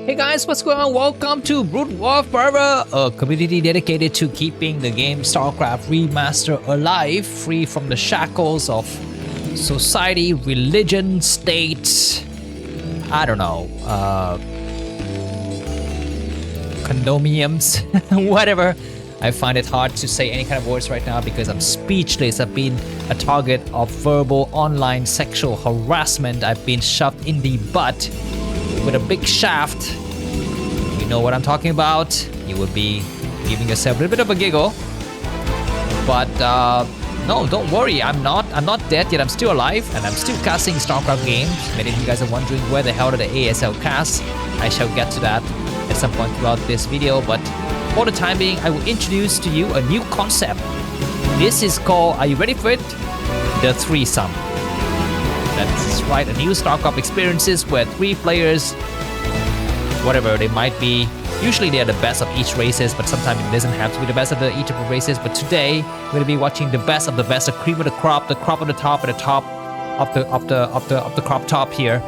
Hey guys, what's going on? Welcome to Broodwar Forever, a community dedicated to keeping the game Starcraft Remaster alive, free from the shackles of society, religion, state, I don't know, condominiums, whatever. I find it hard to say any kind of words right now because I'm speechless. I've been a target of verbal online sexual harassment. I've been shoved in the butt with a big shaft. You know what I'm talking about. You would be giving yourself a little bit of a giggle. But no, don't worry. I'm not dead yet. I'm still alive and I'm still casting Starcraft games. Many of you guys are wondering where the hell are the ASL casts. I shall get to that at some point throughout this video. But for the time being, I will introduce to you a new concept. This is called, are you ready for it? The threesome. That's right, a new Starcraft experiences where 3 players, whatever they might be, usually they are the best of each races, but sometimes it doesn't have to be the best of each of the races. But today, we're going to be watching the best of the best, the cream of the crop of the top, at the top of the crop top here.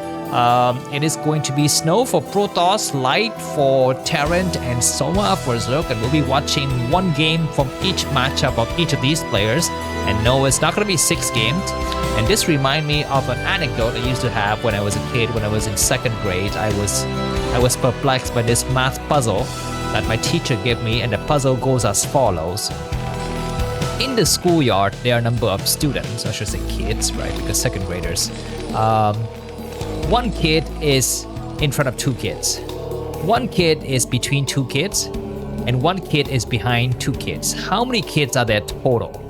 It is going to be Snow for Protoss, Light for Terran, and Soma for Zerg, and we'll be watching one game from each matchup of each of these players. And no, it's not going to be 6 games. And this reminds me of an anecdote I used to have when I was a kid, when I was in 2nd grade. I was perplexed by this math puzzle that my teacher gave me, and the puzzle goes as follows. In the schoolyard, there are a number of students, I should say kids, right? Because 2nd graders. One kid is in front of 2 kids. One kid is between 2 kids, and one kid is behind 2 kids. How many kids are there total?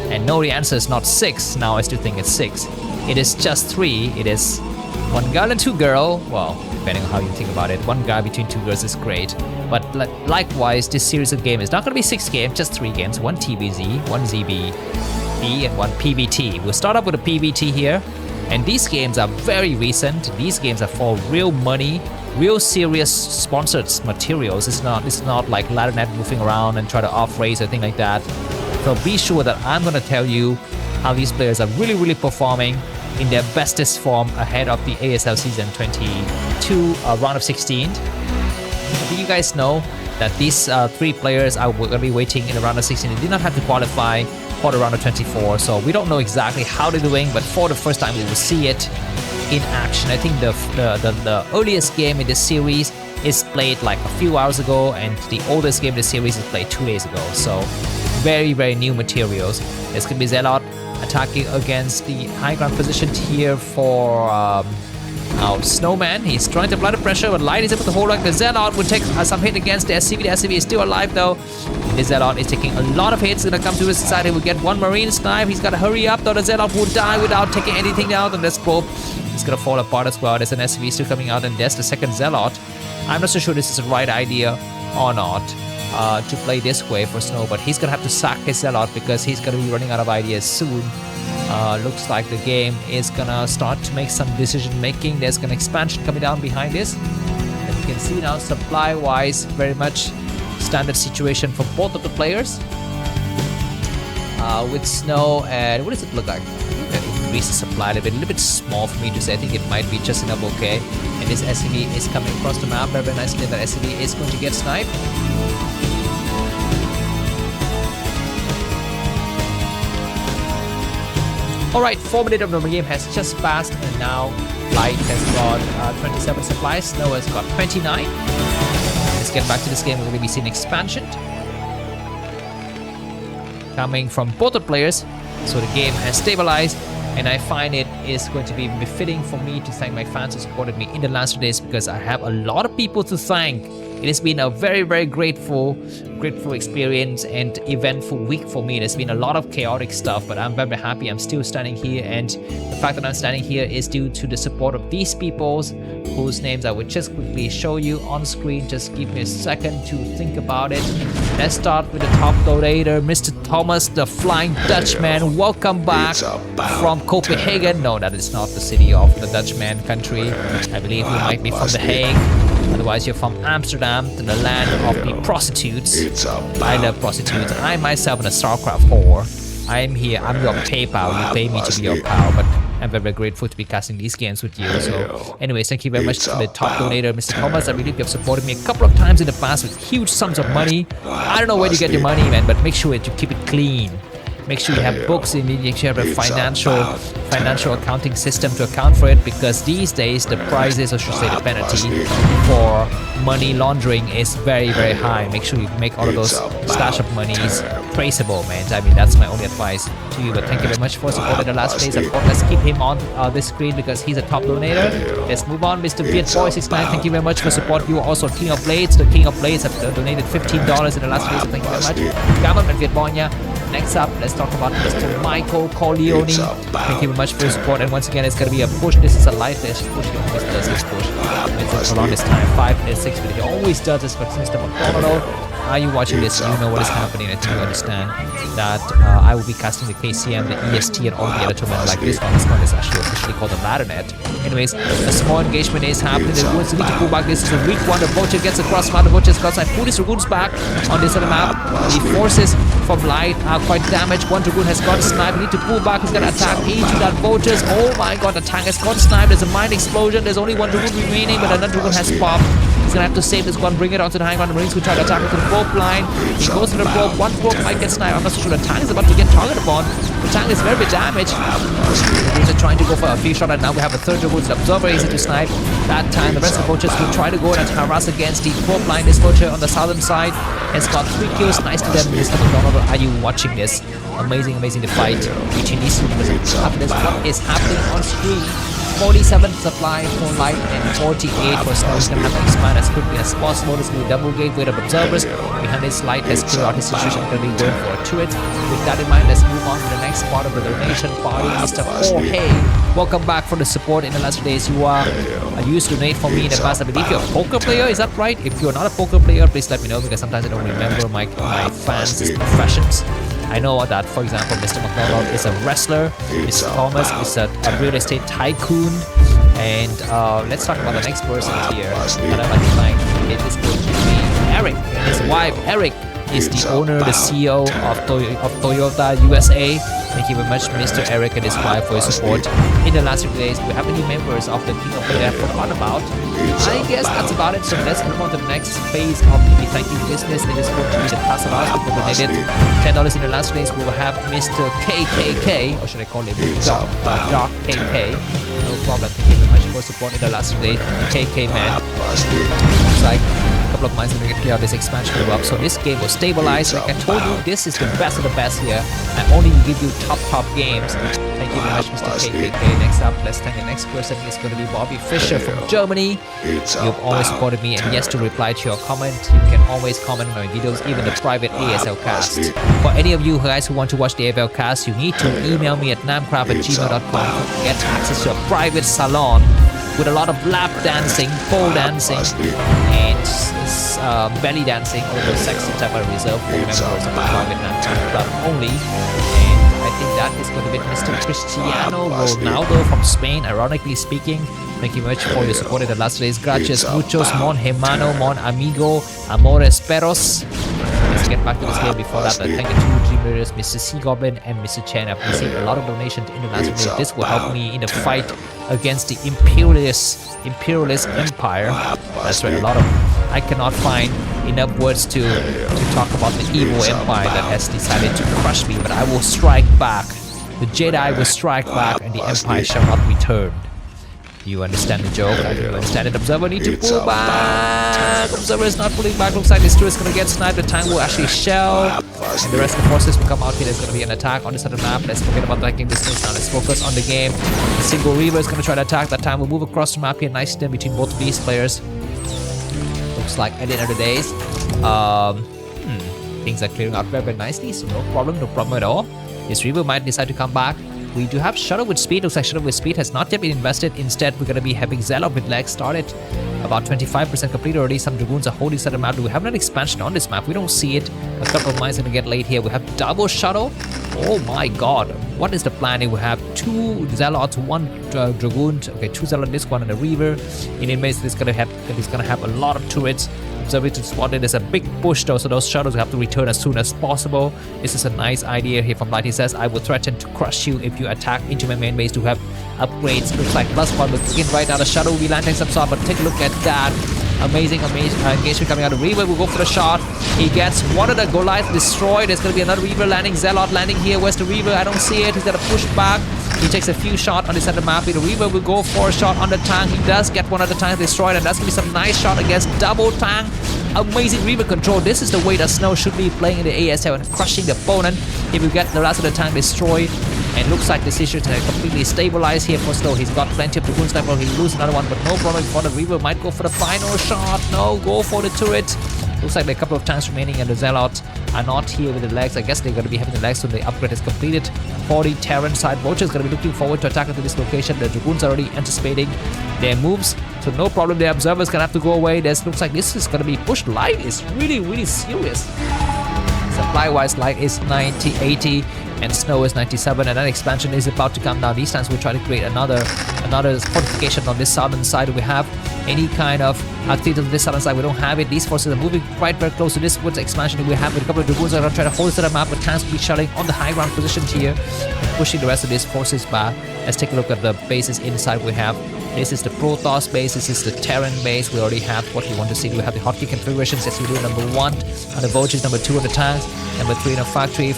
And no, the answer is not 6. Now I still think it's 6. It is just 3. It is 1 girl and 2 girls. Well, depending on how you think about it. 1 guy between 2 girls is great. But likewise, this series of games is not going to be 6 games, just 3 games. 1 TvZ, 1 ZB, and 1 PvT. We'll start off with a PvT here. And these games are very recent. These games are for real money, real serious sponsored materials. It's not like ladder net moving around and try to off race or anything like that. So be sure that I'm going to tell you how these players are really performing in their bestest form ahead of the ASL season 22 round of 16. Do you guys know that these 3 players are going to be waiting in the round of 16? They did not have to qualify for the round of 24, so we don't know exactly how they're doing, but for the first time we will see it in action. I think the earliest game in this series is played like a few hours ago, and the oldest game in the series is played 2 days ago, so very new materials. There's going to be Zelle attacking against the high ground position here for our Snowman. He's trying to apply the pressure, but Light is able to hold on. The Zelle will take some hit against the SCV. The SCV is still alive though. The Zelle is taking a lot of hits. He's gonna come to his side. He will get 1 Marine snipe. He's gotta hurry up though. The Zelle will die without taking anything out, and this probe is gonna fall apart as well. There's an SCV still coming out, and there's the 2nd Zelle. I'm not so sure this is the right idea or not to play this way for Snow, but he's gonna have to sack his Zelle because he's gonna be running out of ideas soon. Looks like the game is gonna start to make some decision making. There's an expansion coming down behind this. And you can see now, supply wise, very much standard situation for both of the players. With Snow, and what does it look like? Increase the supply a little bit small for me to say. I think it might be just enough okay. And this SCV is coming across the map very nicely. That SCV is going to get sniped. Alright, 4 minutes of the game has just passed, and now Light has got 27 supplies, Snow has got 29. Let's get back to this game. We're going to be seeing expansion coming from both the players, so the game has stabilized, and I find it is going to be befitting for me to thank my fans who supported me in the last 2 days, because I have a lot of people to thank. It has been a very grateful experience and eventful week for me. There's been a lot of chaotic stuff, but I'm very happy I'm still standing here, and the fact that I'm standing here is due to the support of these peoples whose names I would just quickly show you on screen. Just give me a second to think about it. Let's start with the top donator, Mr. Thomas, the Flying Dutchman. Welcome back from Copenhagen. No, that is not the city of the Dutchman country. I believe you might be from The Hague. Otherwise, you're from Amsterdam, to the land of the prostitutes. I love prostitutes. I myself am a Starcraft whore. I'm here. I'm your PayPal. You pay me to be your pal. But I'm very, very grateful to be casting these games with you. So anyways, thank you very much to the top donator, Mr. Thomas. I believe you have supported me a couple of times in the past with huge sums of money. I don't know where you get your money, man, but make sure that you keep it clean. Make sure you have books in it, make sure you have a financial accounting system to account for it, because these days the prices, or should say the penalty for money laundering is very, very high. Make sure you make all of those stash of monies traceable, man. I mean, that's my only advice to you. But thank you very much for supporting the last days. Of course, let's keep him on this screen because he's a top donator. Let's move on. Mr. VietBoy69, thank you very much for support. You are also King of Blades. The King of Blades have donated $15 in the last days. So thank you very much. Gammon and Vietbonya. Next up, let's talk about Mr. Michael Corleone. Thank you very much for your support. And once again, it's going to be a push. This is a light push. He always does this push. It's around this time, 5 minutes, 6 minutes. He always does this for Mr. McDonald. Are you watching this? You know what is happening, and you understand that I will be casting the KCM, the EST, and all the other tournaments like this one. This one is actually officially called the Laddernet. Anyways, a small engagement is happening. The Dragoons need to pull back. This is a weak one. The Vulture gets across. The Vulture is outside. Pull these Dragoons back on this other map. The forces from Light are quite damaged. One Dragoon has got sniped. We need to pull back. He's going to attack each of that Vultures. Oh my god, the tank has got sniped. There's a mine explosion. There's only one Dragoon remaining, but another Dragoon has popped. He's gonna have to save this one, bring it onto the high ground. The Marines will try to attack it to the probe line. He goes to the probe. One probe might get sniped. I'm not so sure the tank is about to get targeted upon. The tank is very damaged. He's trying to go for a few shot, and now we have a third Dragoon. The Observer easy to snipe. That time, the rest of the Vultures will try to go and harass against the probe line. This Vulture on the southern side has got 3 kills. Nice to them, Mr. McDonald. Are you watching this? Amazing the fight between these two. What is happening on screen? 47 supply for Light and 48 for Snow. He's going to have to expand as quickly as possible. This will be double gate weight of observers. Behind this, Light has cleared out his situation. Going to be going for a turret. With that in mind, let's move on to the next part of the donation party. Mr. Oh, hey, welcome back for the support in the last days. You used to donate for me in the past. I believe you're a poker player. Is that right? If you're not a poker player, please let me know, because sometimes I don't remember my fans' professions. I know that, for example, Mr. McDonald is a wrestler, Mr. Thomas is a real estate tycoon, and let's talk about the next person here that I'm identifying. It is going to be Eric, and his wife, Eric, is the owner, the CEO of Toyota USA. Thank you very much, Mr. Eric and his wife, for your support. In the last few days, we have any members of the King of Blades I forgot about. I guess that's about it. So let's move on to the next phase of the thank you business. It is going to be the Tasaras. People donated $10 in the last days. We will have Mr. KKK, or should I call him Doc KK? No problem. Thank you very much for supporting the last day. KK man. Looks like a couple of months we're going to clear out this expansion up. So this game will stabilize. Like I told you, this is the best of the best here. I only give you top games. Thank you very much, Mr. KKK. Next up, let's thank the next person. It's going to be Bobby Fischer from Germany. You've always supported me, and yes, to reply to your comment, you can always comment on my videos, even the private ASL cast. For any of you guys who want to watch the ASL cast, you need to email me at namkraftvn@gmail.com to get access to a private salon with a lot of lap dancing, pole dancing, and belly dancing, all those sexy type I reserve for members of the private Namkraft only. I think that is going to be Mr. Cristiano Ronaldo from Spain, ironically speaking. Thank you very much for your support in the last days. Gracias muchos, mon hermano, mon amigo, amores perros. Let's get back to this game. Before that, thank you to Dreamers, Mr. Sea Goblin, and Mr. Chen. I've received a lot of donations in the last days. This will help me in the fight against the imperialist empire. That's right, I cannot find enough words to talk about the evil empire that has decided to crush me, but I will strike back. The Jedi will strike back, and the empire shall not return. You understand the joke? I do understand it. Observer need to pull back. Observer is not pulling back. Looks like this turret is going to get sniped. The tank will actually shell, and the rest of the forces will come out here. There's going to be an attack on this other map. Let's forget about attacking distance now. Let's focus on the game. The single Reaver is going to try to attack. That time we'll move across the map here. Nice step between both of these players. Looks like at the end of the days, things are clearing out very nicely, so no problem at all. This Reaver might decide to come back. We do have Shuttle with Speed. Looks like Shuttle with Speed has not yet been invested. Instead, we're going to be having Zelle with legs started. About 25% complete already. Some Dragoons are holding center map. Do we have an expansion on this map? We don't see it. A couple of mines are going to get late here. We have double Shuttle. Oh my god. What is the plan? We have 2 Zealots, 1 Dragoon. Okay, 2 Zealots, this one and a Reaver. In inmates, this is gonna have a lot of turrets. Observatory spotted. There's a big push though, so those shuttles have to return as soon as possible. This is a nice idea here from Light. He says, I will threaten to crush you if you attack into my main base to have upgrades. Looks like +1 will begin right now. The shuttle will be landing some sort, but take a look at that. Amazing engagement coming out of Reaver. Will go for the shot. He gets one of the Goliaths destroyed. There's going to be another Reaver landing. Zealot landing here. Where's the Reaver? I don't see it. He's got to push back. He takes a few shots on the center map. The Reaver will go for a shot on the tank. He does get one of the tanks destroyed, and that's going to be some nice shot against double tank. Amazing Reaver control. This is the way that Snow should be playing in the ASL and crushing the opponent. If you get the rest of the tank destroyed, and looks like the situation is completely stabilized here for Snow. He's got plenty of Dragoon Sniper. He'll lose another one, but no problem for the Reaver. Might go for the final shot. No, go for the turret. Looks like there are a couple of tanks remaining, and the Zealots are not here with the legs. I guess they're going to be having the legs when the upgrade is completed. For the Terran side, Vulture is going to be looking forward to attack into this location. The Dragoons are already anticipating their moves, so no problem. The Observer's going to have to go away. Looks like this is going to be pushed. Light is really serious. Supply-wise, Light is 90, 80, and Snow is 97, and then expansion is about to come down. These times we'll try to create another fortification on this southern side. We have any kind of activity on this southern side. We don't have it. These forces are moving quite very close to this woods expansion. We have with a couple of Dragoons are going to try to hold to the map, but tanks will be shelling on the high ground positions here and pushing the rest of these forces back. Let's take a look at the bases inside. We have this is the Protoss base, this is the Terran base. We already have what we want to see. We have the hotkey configurations. Yes, we do number 1 on the Vultures, number 2 on the tanks, number 3 on the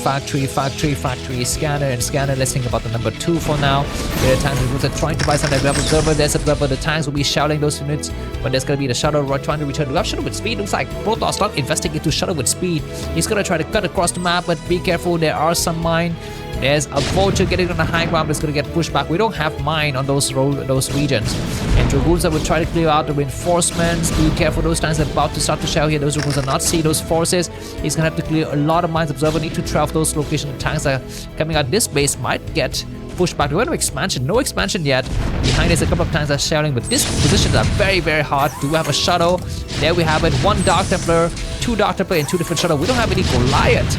factory, scanner, and scanner. Let's think about the number 2 for now. The tanks are trying to buy some that we have observer. There's observer. The tanks will be shouting those units, but there's going to be the shuttle trying to return. Do we have shuttle with speed? Looks like Protoss not investing into shuttle with speed. He's going to try to cut across the map, but be careful. There are some mine. There's a Vulture getting on the high ground that's going to get pushed back. We don't have mine on those regions. And Dragoons will try to clear out the reinforcements. Be careful, those tanks are about to start to shell here. Those Dragoons are not see those forces. He's going to have to clear a lot of mines. Observer need to travel those locations. The tanks are coming out. This base might get pushed back. We want no expansion. No expansion yet. Behind us, a couple of tanks are shelling, but these positions are very hard. Do we have a shuttle? There we have it. 1 Dark Templar, 2 Dark Templar, and 2 different shuttles. We don't have any Goliath.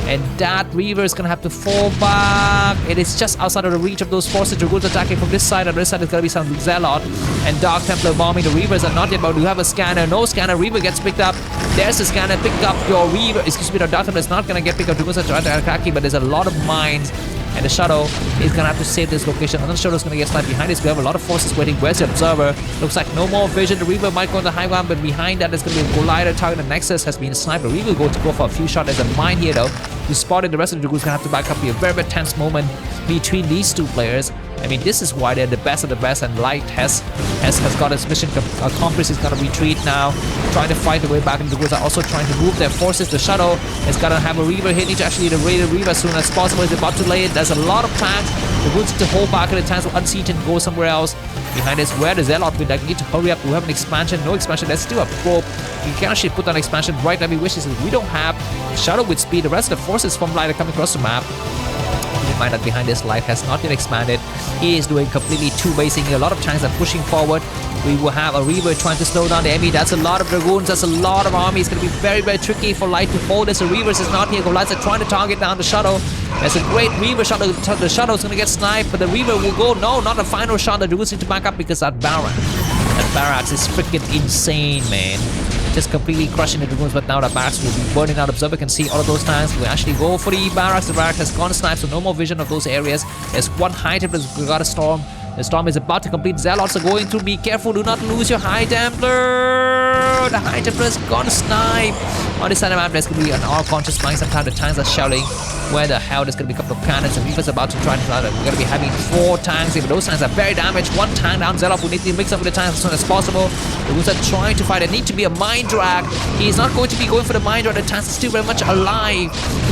And that Reaver is going to have to fall back. It is just outside of the reach of those forces. Dragoons attacking from this side. On this side is going to be some Zealot and Dark Templar bombing. The Reavers are not yet, but we have a scanner. No scanner. Reaver gets picked up. There's the scanner. Pick up your Reaver. Excuse me, the Dark Templar is not going to get picked up. Dragoons are trying to attack him, but there's a lot of mines. And the shuttle is going to have to save this location. Another shuttle is going to get sniped. Behind this, we have a lot of forces waiting. Where's the Observer? Looks like no more vision. The Reaver might go on the high ground, but behind that, there's going to be a Goliath target. The Nexus has been sniped. The Reaver will go for a few shots. There's a mine here, though. You spotted the rest of the Dragoons going to have to back up. Be a very tense moment between these 2 players. I mean, this is why they're the best of the best, and Light has got his mission accomplished. He's going to retreat now, trying to fight the way back. And the Dragoons are also trying to move their forces. The shuttle is going to have a Reaver here. Need to actually raid the Reaver as soon as possible. He's about to lay it. There's a lot of tanks. The Dragoons need to hold back, and the tanks will unseat and go somewhere else. Behind us, where the Zealot will like, need to hurry up. We have an expansion. No expansion. There's still a probe. You can actually put on expansion right now. We wish this. We don't have shuttle with speed. The rest of the forces from Light are coming across the map. Keep in mind that behind this, Light has not yet expanded. He is doing completely 2-basing. A lot of tanks are pushing forward. We will have a Reaver trying to slow down the enemy. That's a lot of Dragoons. That's a lot of army. It's going to be very tricky for Light to hold this. The Reavers is not here. Goliaths are trying to target down the shuttle. There's a great Reaver shot. The shuttle is going to get sniped, but the Reaver will go. No, not a final shot. The Dragoons need to back up because that barracks is freaking insane, man. Just completely crushing the Dragoons, but now the barracks will be burning out. Observer can see all of those tanks. We actually go for the barracks. The barracks has gone sniped, so no more vision of those areas. There's 1 high Templar that's got a storm. The storm is about to complete. Zealots are going through. Be careful. Do not lose your High Templar. The High Templar is gonna snipe. On this side of the map, there's going to be an all-conscious flying. Sometimes the tanks are shouting. Where the hell? There's going to be a couple of cannons. And Reaper's about to try to start it. We're going to be having 4 tanks. Even those tanks are very damaged. 1 tank down. Zealot will need to mix up with the tanks as soon as possible. The Wolves are trying to fight. There need to be a mine drag. He's not going to be going for the mine drag. The tanks are still very much alive.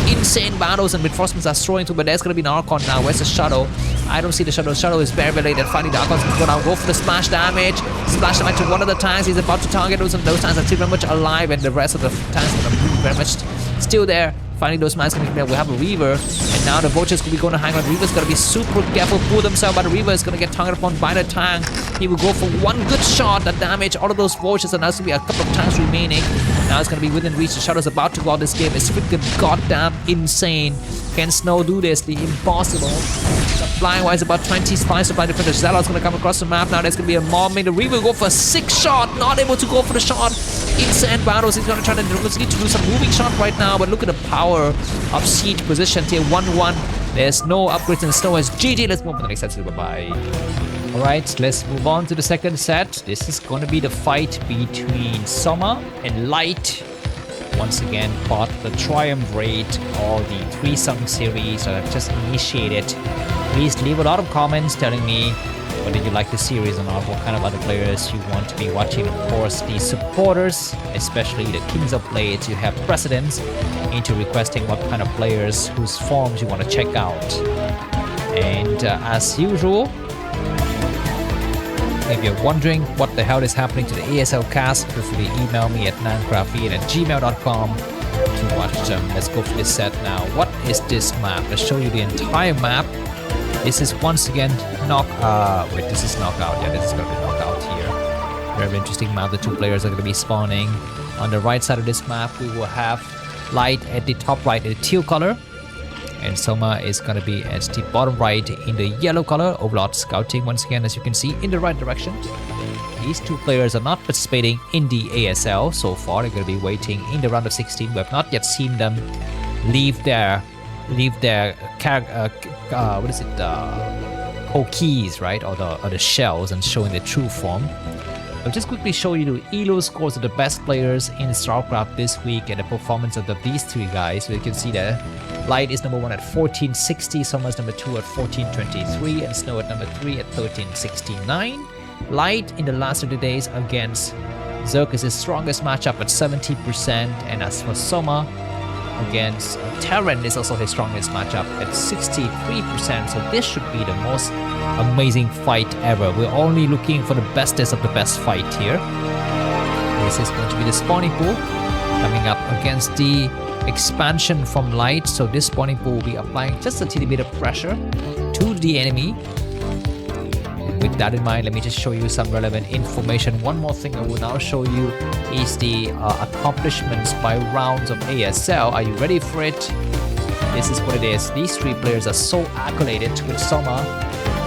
Insane battles and reinforcements are throwing through. But there's going to be an Archon now. Where's the shuttle? I don't see the shuttle. The shuttle is very late. And finally, the Archon's going to go down. Go for the splash damage. Splash damage to one of the tanks. He's about to target those. And those tanks are still very much alive. And the rest of the tanks are very much still there. Finally, those mines coming there. We have a Reaver, and now the Vultures could be going to hang on. Reaver's gonna be super careful, pull themselves, but the Reaver is gonna get targeted upon by the tank. He will go for 1 good shot that damage all of those Vultures, and there's gonna be a couple of tanks remaining. Now it's gonna be within reach. The Shadow's about to go out. This game is freaking goddamn insane. Can Snow do this? The impossible. Supply-wise, about 20 supply defender. Zelle is going to come across the map now. There's going to be a mobbing. The Reaver go for a 6-shot. Not able to go for the shot. Insane battles. He's going to try to need to do some moving shot right now. But look at the power of siege position tier 1-1. There's no upgrades and Snow has GG. Let's move on to the next set. Bye-bye. Alright, let's move on to the second set. This is going to be the fight between Soma and Light. Once again, part of the Triumvirate or the 3-song series that I've just initiated. Please leave a lot of comments telling me whether you like the series or not, what kind of other players you want to be watching. Of course, the supporters, especially the Kings of Blades, you have precedence into requesting what kind of players, whose forms you want to check out. And as usual, if you're wondering what the hell is happening to the ASL cast, feel free to email me at namkraftvn@gmail.com to watch them. Let's go through this set now. What is this map? Let's show you the entire map. This is once again this is knockout. Yeah, this is gonna be knockout here. Very interesting map. The two players are gonna be spawning. On the right side of this map, we will have Light at the top right in the teal color. And Soma is going to be at the bottom right in the yellow color. Overlord scouting once again, as you can see, in the right direction. These two players are not participating in the ASL so far. They're going to be waiting in the round of 16. We have not yet seen them leave their keys, right, or the shells, and showing their true form. I'll just quickly show you the ELO scores of the best players in Starcraft this week and the performance of these three guys. So you can see that Light is number 1 at 1460, Soma is number 2 at 1423, and Snow at number 3 at 1369. Light in the last 30 days against Zerg is his strongest matchup at 70%, and as for Soma, against Terran is also his strongest matchup at 63%. So this should be the most amazing fight ever. We're only looking for the bestest of the best fight here. This is going to be the spawning pool coming up against the expansion from Light. So this spawning pool will be applying just a teeny bit of pressure to the enemy. With that in mind, let me just show you some relevant information. One more thing I will now show you is the accomplishments by rounds of ASL. Are you ready for it? This is what it is. These three players are so accoladed, with Soma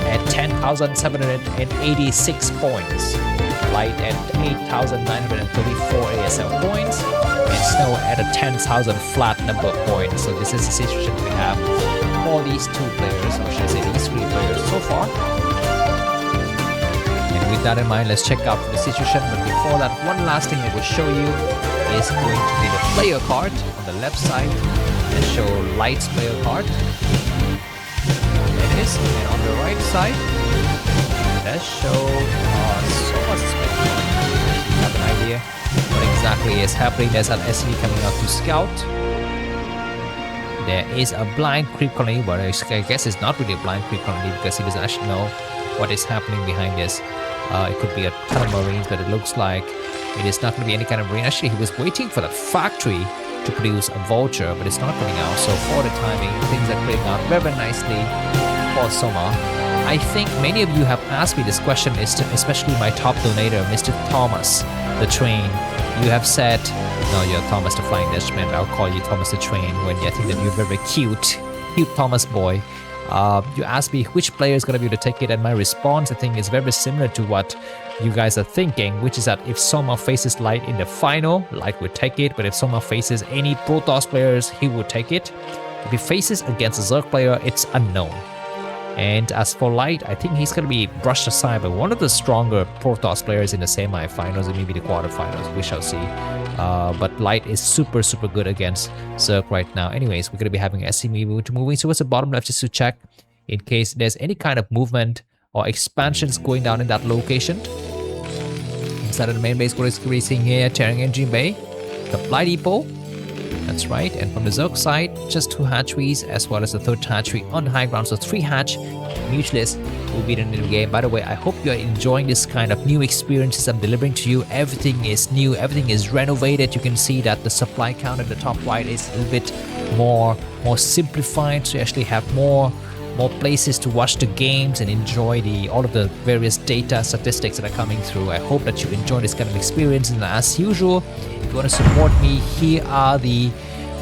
at 10,786 points, Light at 8,934 ASL points, and Snow at a 10,000 flat number of points. So this is the situation we have for these two players, or should I say these three players so far. With that in mind, let's check out the situation. But before that, one last thing I will show you is going to be the player card on the left side. Let's show Light's player card. There it is. And on the right side, let's show Soma's player card. You have an idea what exactly is happening. There's an SV coming out to scout. There is a blind creep colony, but I guess it's not really a blind creep colony because he doesn't actually know what is happening behind this. It could be a ton of Marines, but it looks like it is not going to be any kind of Marine. Actually, he was waiting for the factory to produce a Vulture, but it's not coming out. So for the timing, things are playing out very, very nicely for Soma. I think many of you have asked me this question, especially my top donator, Mr. Thomas the Train. You have said, no, you're Thomas the Flying Dutchman. I'll call you Thomas the Train when I think that you're very, very cute Thomas boy. You asked me which player is going to be able to take it, and my response, I think, is very similar to what you guys are thinking, which is that if Soma faces Light in the final, Light would take it, but if Soma faces any Protoss players, he would take it. If he faces against a Zerg player, it's unknown. And as for Light, I think he's going to be brushed aside by one of the stronger Protoss players in the semi-finals and maybe the quarterfinals. We shall see. But Light is super, super good against Zerg right now. Anyways, we're going to be having SCM moving towards the bottom left just to check in case there's any kind of movement or expansions going down in that location. Inside of the main base, what is racing here? Terran Engine Bay, the Fly Depot. That's right. And from the Zerg side, just 2 hatcheries as well as the 3rd hatchery on the high ground. So 3 hatch mutualists will be in the new game. By the way, I hope you are enjoying this kind of new experiences I'm delivering to you. Everything is new. Everything is renovated. You can see that the supply count at the top right is a little bit more simplified. So you actually have more places to watch the games and enjoy all of the various data statistics that are coming through. I hope that you enjoy this kind of experience. And as usual, if you want to support me, here are the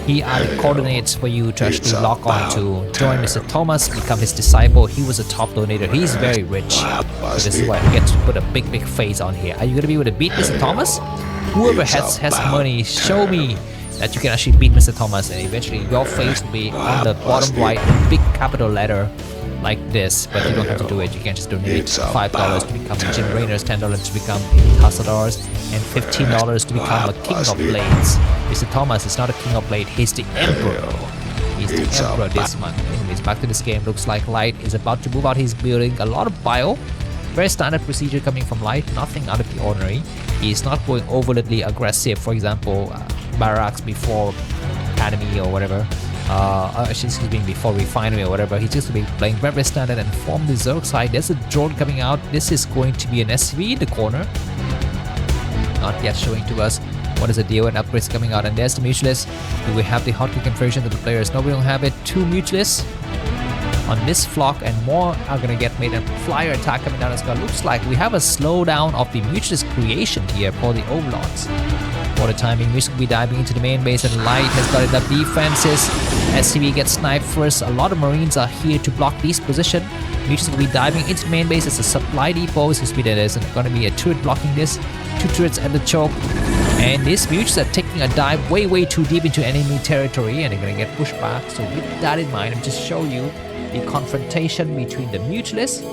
Here are the coordinates for you to actually log on to join Mr. Thomas, become his disciple. He was a top donator. He's very rich. So this is why I get to put a big face on here. Are you going to be able to beat Mr. Thomas? Whoever has money, show me that you can actually beat Mr. Thomas, and eventually your face will be on the bottom right in big capital letter like this. But you don't have to do it. You can just donate $5 to become a Jim Rayners, $10 to become $1,000, and $15 to become a King of Blades. Mr. Thomas is not a King of Blades, he's the Emperor. He's the Emperor this month. Anyways, back to this game. Looks like Light is about to move out his building. A lot of bio. Very standard procedure coming from Light, nothing out of the ordinary. He's not going overtly aggressive, for example, barracks before academy or whatever. Excuse me, before refinery or whatever. He's just going to be playing very standard. And from the Zerg side, there's a drone coming out. This is going to be an SV in the corner. Not yet showing to us what is the deal and upgrades coming out. And there's the mutualist. Do we have the hotkey configuration of the players? No, we don't have it. 2 mutualists on this flock, and more are gonna get made. A flyer attack coming down as well. Looks like we have a slowdown of the mutualist creation here for the overlords. For the timing, we should be diving into the main base, and Light has started up defenses. SCV gets sniped first. A lot of Marines are here to block this position. Mutualists will be diving into the main base. It's a supply depot. So speed there's going to be a turret blocking this. 2 turrets at the choke. And these Mutualists are taking a dive way too deep into enemy territory, and they're going to get pushed back. So with that in mind, I'm just show you the confrontation between the Mutualists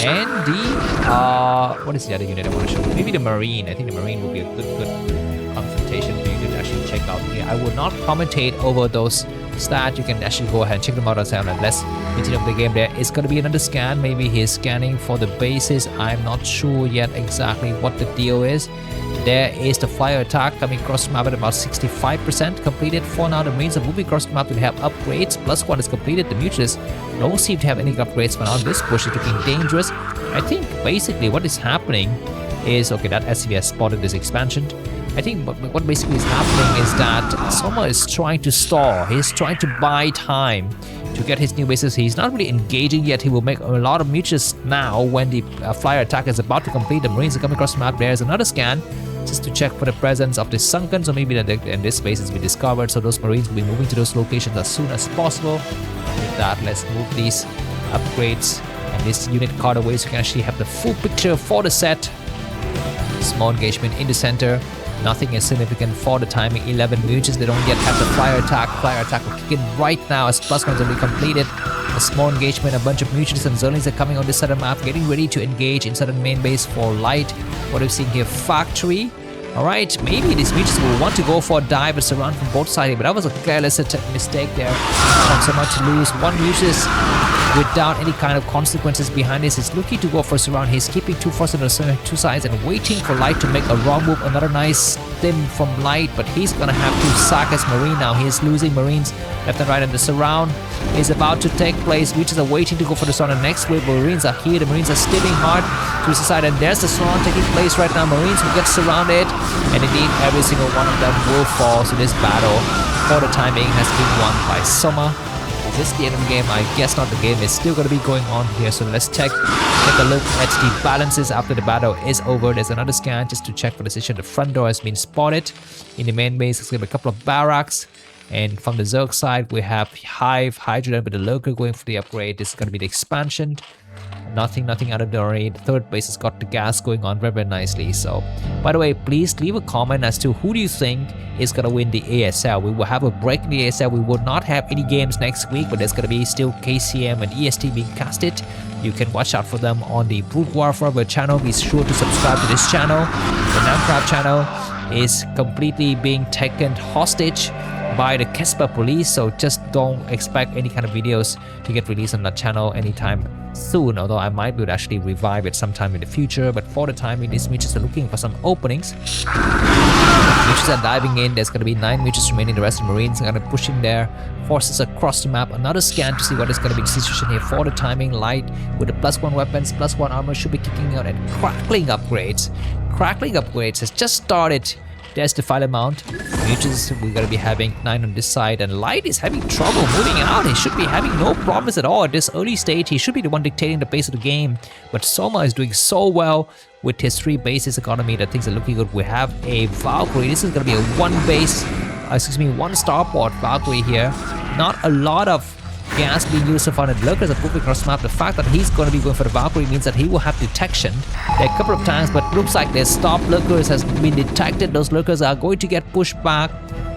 and the what is the other unit I want to show you? Maybe the Marine. I think the Marine will be a good confrontation for you to actually check out here. I will not commentate over those stats. You can actually go ahead and check them out yourself, and let's continue the game. There is going to be another scan. Maybe he's scanning for the bases. I'm not sure yet exactly what the deal is. There is the flyer attack coming across the map at about 65% completed. For now, the Marines are moving across the map to have upgrades. +1 is completed. The Mutualists don't seem to have any upgrades for now. This push is looking dangerous. I think basically what is happening is, okay, that SCV has spotted this expansion. I think what basically is happening is that Soma is trying to stall. He's trying to buy time to get his new bases. He's not really engaging yet. He will make a lot of mutuals now when the flyer attack is about to complete. The Marines are coming across the map. There's another scan just to check for the presence of the Sunkens, or maybe that in this base has been discovered. So those Marines will be moving to those locations as soon as possible. With that, let's move these upgrades and this unit card away so you can actually have the full picture for the set. Small engagement in the center. Nothing is significant for the timing. 11 mutuals. They don't yet have the flyer attack. Flyer attack will kick in right now as +1 will be completed. A small engagement. A bunch of mutuals and Zerlings are coming on this side of the map, getting ready to engage inside the main base for Light. What are we seeing here? Factory. Alright, maybe these mutuals will want to go for a dive and surround from both sides, but that was a careless mistake there. Not so much to lose. One mutualist without any kind of consequences behind this is looking to go for a surround. He's keeping 2 forces on the 2 sides and waiting for Light to make a wrong move. Another nice stim from Light, but he's gonna have to sack his Marine now. He's losing Marines left and right, and the surround is about to take place. Mutuals are waiting to go for the surround. The next wave of Marines are here. The Marines are stimming hard to the side, and there's the surround taking place right now. Marines will get surrounded, and indeed every single one of them will fall. So this battle for the timing has been won by Soma. Is this the end of the game? I guess not. The game is still going to be going on here. So let's take a look at the balances after the battle is over. There's another scan just to check for the position. The front door has been spotted. In the main base, there's going to be a couple of barracks. And from the Zerg side, we have Hive, Hydrogen with the local going for the upgrade. This is going to be the expansion. Nothing out of the ordinary. The third base has got the gas going on very nicely. So, by the way, please leave a comment as to who do you think is going to win the ASL. We will have a break in the ASL. We will not have any games next week, but there's going to be still KCM and EST being casted. You can watch out for them on the Broodwar Forever channel. Be sure to subscribe to this channel. The Namkraft channel is completely being taken hostage by the Kesper police, so just don't expect any kind of videos to get released on that channel anytime soon, although I might would actually revive it sometime in the future. But for the time being, these mutuals are looking for some openings. Mutuals are diving in. There's going to be 9 mutuals remaining. The rest of the Marines are going to push in their forces across the map. Another scan to see what is going to be the situation here. For the timing, Light with the +1 weapons, +1 armor should be kicking out, and crackling upgrades. Crackling upgrades has just started. There's the file amount. Mutuals, we're going to be having 9 on this side, and Light is having trouble moving out. He should be having no problems at all at this early stage. He should be the one dictating the pace of the game, but Soma is doing so well with his 3 bases economy that things are looking good. We have a Valkyrie. This is going to be a 1 base one starport Valkyrie here. Not a lot of gas being used so far, and lurkers are moving across the map. The fact that he's going to be going for the Valkyrie means that he will have detection. There are a couple of times, but looks like their stop lurkers has been detected. Those lurkers are going to get pushed back.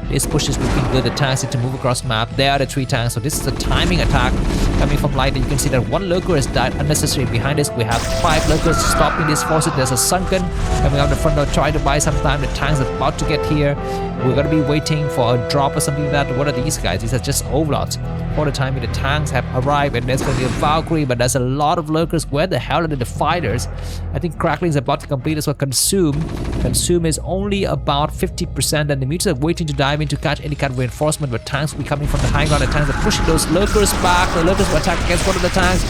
This push is looking good. The tanks need to move across the map. There are the 3 tanks. So this is a timing attack coming from light. And you can see that 1 lurker has died unnecessarily. Behind us, we have 5 lurkers stopping these forces. There's a sunken coming out the front door, trying to buy some time. The tanks are about to get here. We're going to be waiting for a drop or something like that. What are these guys? These are just overlords. For the time, the tanks have arrived, and there's going to be a Valkyrie, but there's a lot of lurkers. Where the hell are the fighters? I think Crackling is about to complete as well. Consume is only about 50%, and the mutants are waiting to dive in to catch any kind of reinforcement, but tanks will be coming from the high ground. The tanks are pushing those lurkers back. The lurkers will attack against one of the tanks.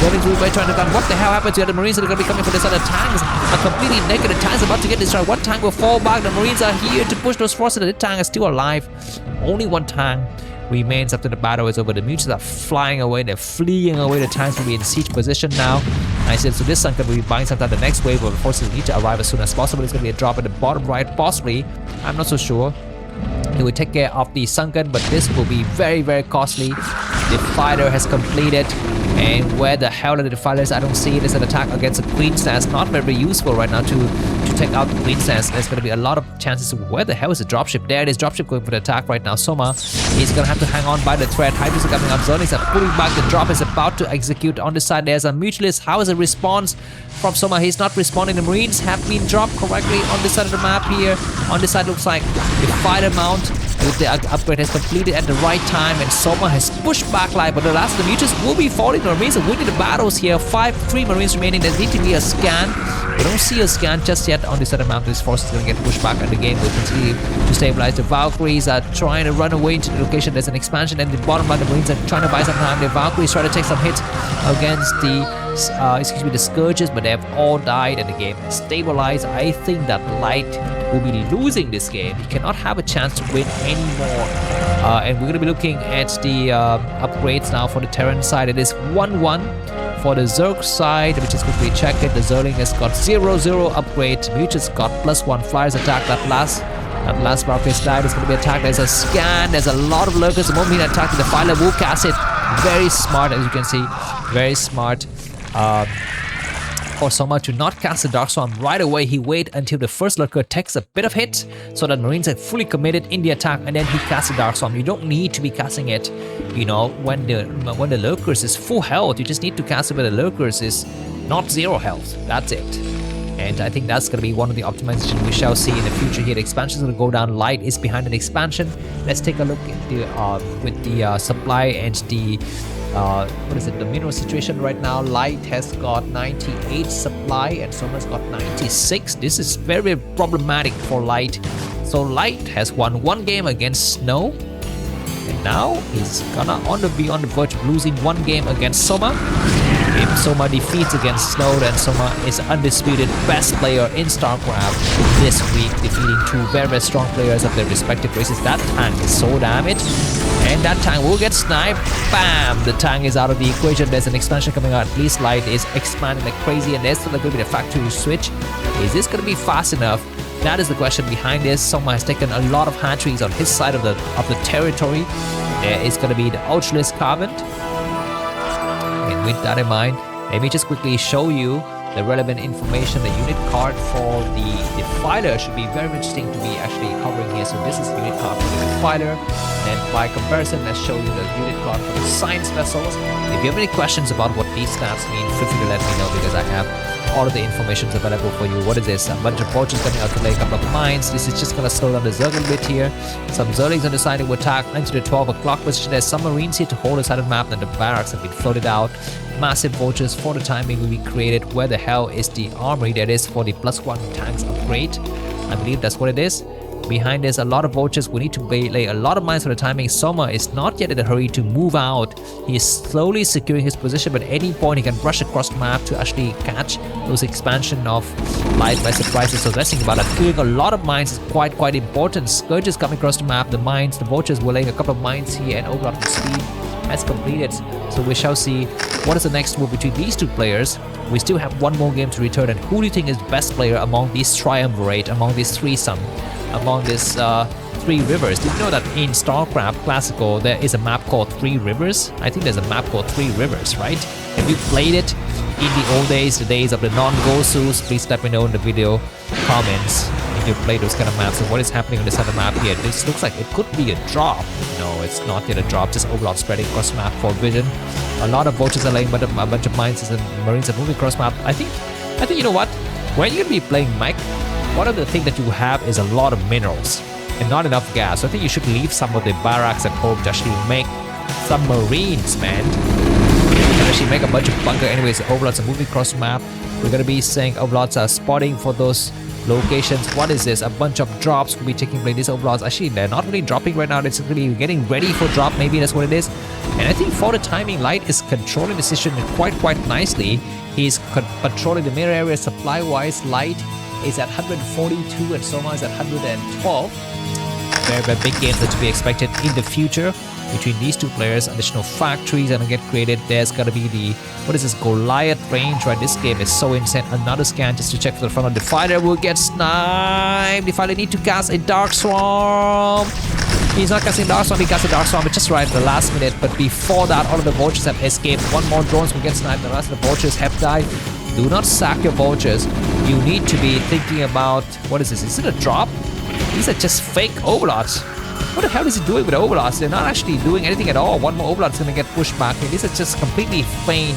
They're trying to gun. What the hell happened to the other Marines that are going to be coming for this other? Tanks are completely naked. The tanks are about to get destroyed. One tank will fall back. The Marines are here to push those forces. The tank is still alive. Only 1 tank remains after the battle is over. The mutants are flying away. They're fleeing away. The tanks will be in siege position now. I said, so this sunken will be buying sometime. The next wave of the forces need to arrive as soon as possible. It's going to be a drop at the bottom right, possibly. I'm not so sure. It will take care of the sunken, but this will be very, very costly. The fighter has completed. And where the hell are the defilers? I don't see it as an attack against a Queen's Nest. Not very useful right now to take out the Queen's Nest. There's going to be a lot of chances. Where the hell is the dropship? There it is. Dropship going for the attack right now. Soma is going to have to hang on by the thread. Hydras are coming up. Zerlings are pulling back. The drop is about to execute. On this side, there's a mutualist. How is the response from Soma? He's not responding. The Marines have been dropped correctly on this side of the map here. On this side, looks like the fighter mount with the upgrade has completed at the right time, and Soma has pushed back live, but the last of the mutants will be falling. The Marines are winning the battles here. 3 Marines remaining. There need to be a scan. We don't see a scan just yet on this side of the map. This force is going to get pushed back, and the game will continue to stabilize. The Valkyries are trying to run away into the location. There's an expansion, and the bottom line, the Marines are trying to buy some time. The Valkyries try to take some hits against the the Scourges, but they have all died, and the game is stabilized. I think that Light will be losing this game. He cannot have a chance to win anymore. And we're going to be looking at the upgrades now for the Terran side. It is 1-1 for the Zerg side. Let me just quickly check it. The Zerling has got 0-0 upgrade. Mutants got +1 flyers attack. That last Valkyrie died. Is going to be attacked. There's a scan. There's a lot of lurkers. The moment he attacked, the Filer will cast it. Very smart, as you can see. Very smart. For Soma to not cast the Dark Swarm right away. He wait until the first lurker takes a bit of hit so that Marines are fully committed in the attack, and then he casts the Dark Swarm. You don't need to be casting it, you know, when the lurkers is full health. You just need to cast it when the lurkers is not 0 health. That's it. And I think that's going to be one of the optimizations we shall see in the future here. The expansion is going to go down. Light is behind an expansion. Let's take a look at the with the supply and the what is it, the mineral situation right now. Light has got 98 supply and Soma's got 96. This is very problematic for Light. So Light has won 1 game against Snow, and now he's gonna be on the verge of losing 1 game against Soma. If Soma defeats against Snow, then Soma is undisputed best player in Starcraft this week, defeating 2 very, very strong players of their respective races. That tank is so damaged, and that tank will get sniped. Bam! The tank is out of the equation. There's an expansion coming out. At least Light is expanding like crazy, and there's still going to be the factory switch. Is this going to be fast enough? That is the question behind this. Soma has taken a lot of hatcheries on his side of the territory. There is going to be the Ultralist Carbon. And with that in mind, let me just quickly show you the relevant information. The unit card for the fighter should be very interesting to be actually covering here. So this is the unit card for the fighter. And by comparison, let's show you the unit card for the science vessels. If you have any questions about what these stats mean, feel free to let me know, because I have all of the information available for you. What is this? A bunch of poachers coming out to lay a couple of mines. This is just going to slow down the Zerg a little bit here. Some Zerlings are deciding to attack into the 12 o'clock position. There's some Marines here to hold the side of the map, and the barracks have been floated out. Massive vultures for the timing will be created. Where the hell is the armory that is for the +1 tanks upgrade? I believe that's what it is. Behind there's a lot of vultures. We need to lay a lot of mines for the timing. Soma is not yet in a hurry to move out. He is slowly securing his position, but at any point he can rush across the map to actually catch those expansion of Light by surprises. So let's think about it. Clearing a lot of mines is quite important. Scourges coming across the map, the mines, the vultures were laying a couple of mines here, and overall the speed has completed. So we shall see what is the next move between these 2 players. We still have 1 more game to return, and who do you think is the best player among these triumvirate, among these threesome, among this Three Rivers. Did you know that in Starcraft Classical there is a map called Three Rivers? I think there's a map called Three Rivers, right? Have you played it in the old days, the days of the non-Gosus? Please let me know in the video comments if you play those kind of maps. So what is happening on this other map here? This looks like it could be a drop. No, it's not yet a drop, just overlord spreading across the map for vision. A lot of vultures are laying, but a bunch of mines and marines are moving across map. I think you know what? When you're gonna be playing mech, one of the things that you have is a lot of minerals and not enough gas. So I think you should leave some of the barracks at home to actually make some marines, man. And actually make a bunch of bunker. Anyways, the overlords are moving across the map. We're gonna be saying overlords are spotting for those locations. What is this? A bunch of drops will be taking place. These overlords, actually, they're not really dropping right now. It's really getting ready for drop. Maybe that's what it is. And I think for the timing, Light is controlling the situation quite nicely. He's controlling the mirror area supply-wise. Light is at 142 and Soma is at 112. Very big games are to be expected in the future between these two players. Additional factories are gonna get created. There's gonna be the, what is this, Goliath range, right? This game is so insane. Another scan just to check for the front of Defiler will get sniped. Defiler need to cast a Dark Swarm. He's not casting Dark Swarm, he cast a Dark Swarm, but just right at the last minute. But before that, all of the vultures have escaped. One more drones will get sniped, the rest of the vultures have died. Do not sack your vultures. You need to be thinking about, what is this? Is it a drop? These are just fake overlords. What the hell is he doing with the overlords? They're not actually doing anything at all. One more overlord is going to get pushed back. And this is just completely feint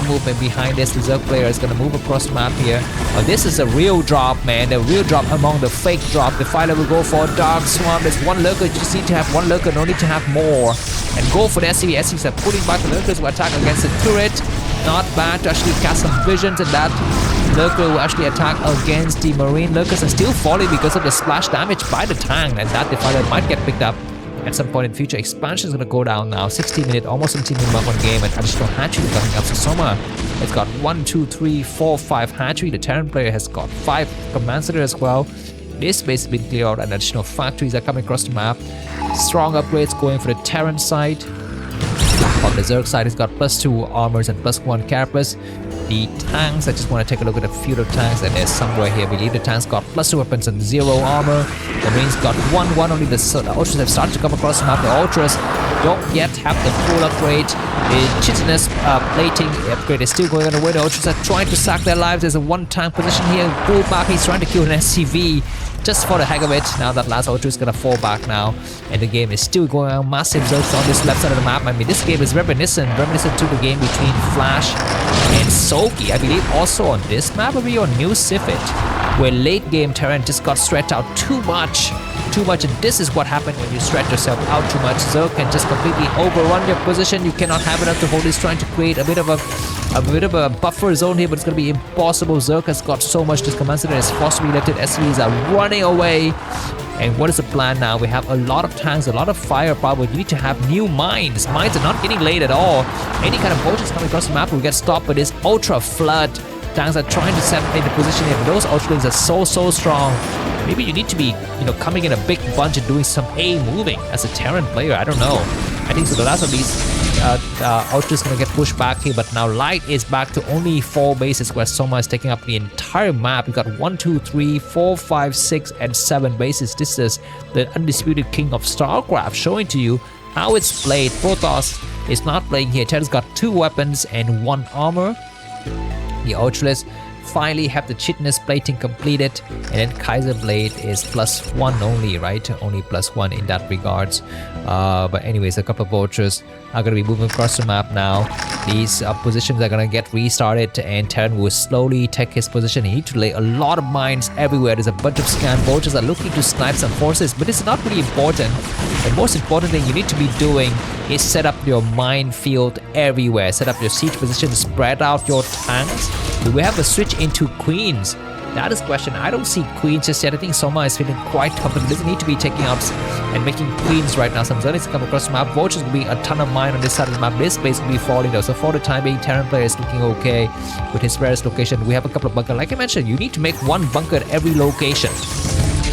movement behind this. The Zerg player is going to move across the map here. This is a real drop, man. The real drop among the fake drop. The fighter will go for a Dark Swarm. There's one lurker. You just need to have one lurker. No need to have more. And go for the SCV. SCVs are pulling back. The lurkers will attack against the turret. Not bad to actually cast some visions, and that lurker will actually attack against the marine. Lurkers are still falling because of the splash damage by the tank, and that Defiler might get picked up at some point in future. Expansion is going to go down now. 60 minute, almost 17 minute mark on game, and additional hatchery coming up. So Soma has got 1, 2, 3, 4, 5 hatchery. The Terran player has got 5 commentated as well. This space has been cleared out, and additional factories are coming across the map. Strong upgrades going for the Terran side. On the Zerg side, it's got +2 armors and +1 carapace. The tanks, I just want to take a look at a few of the tanks, and there's somewhere here. I believe the tanks got +2 weapons and 0 armor. The Marines got 1. Only the Ultras have started to come across the map. The Ultras don't yet have the full upgrade. The chitinous plating upgrade is still going on the way. The Ultras are trying to sack their lives. There's a 1 tank position here. Broodwar, he's trying to kill an SCV. Just for the heck of it. Now that last Ultra is gonna fall back now, and the game is still going on. Massive Zergs on this left side of the map. I mean, this game is reminiscent to the game between Flash and Soki. I believe also on this map, or on New Sifit, where late game Terran just got stretched out too much, and this is what happened when you stretch yourself out too much. Zerg can just completely overrun your position. You cannot have enough to hold. He's trying to create a bit of a buffer zone here, but it's going to be impossible. Zerg has got so much discommanded and is forced to be lifted. SCVs are running away. And what is the plan now? We have a lot of tanks, a lot of firepower. You need to have new mines. Mines are not getting laid at all. Any kind of vultures coming across the map will get stopped by this Ultra Flood. Tanks are trying to set into position here, but those Ultralings are so strong. Maybe you need to be, coming in a big bunch and doing some moving as a Terran player. I don't know. I think so. The last of these Ultra is going to get pushed back here, but now Light is back to only 4 bases, where Soma is taking up the entire map. We've got 1, 2, 3, 4, 5, 6, and 7 bases. This is the undisputed king of StarCraft, showing to you how it's played. Protoss is not playing here. Terran's got 2 weapons and 1 armor. The Ultras finally have the chitinous plating completed, and then Kaiser Blade is +1 only, right? Only +1 in that regards. But anyways, a couple of vultures are going to be moving across the map now. These positions are going to get restarted, and Terran will slowly take his position. He needs to lay a lot of mines everywhere. There's a bunch of scan vultures are looking to snipe some forces, but it's not really important. The most important thing you need to be doing is set up your minefield everywhere. Set up your siege position, spread out your tanks. Do we have a switch into queens? That is the question. I don't see queens just yet. I think Soma is feeling quite confident. Doesn't need to be taking up and making queens right now. Some Zergs come across the map. Vultures will be a ton of mine on this side of the map. This space will be falling though. So for the time being, Terran player is looking okay with his rarest location. We have a couple of bunkers. Like I mentioned, you need to make 1 bunker at every location,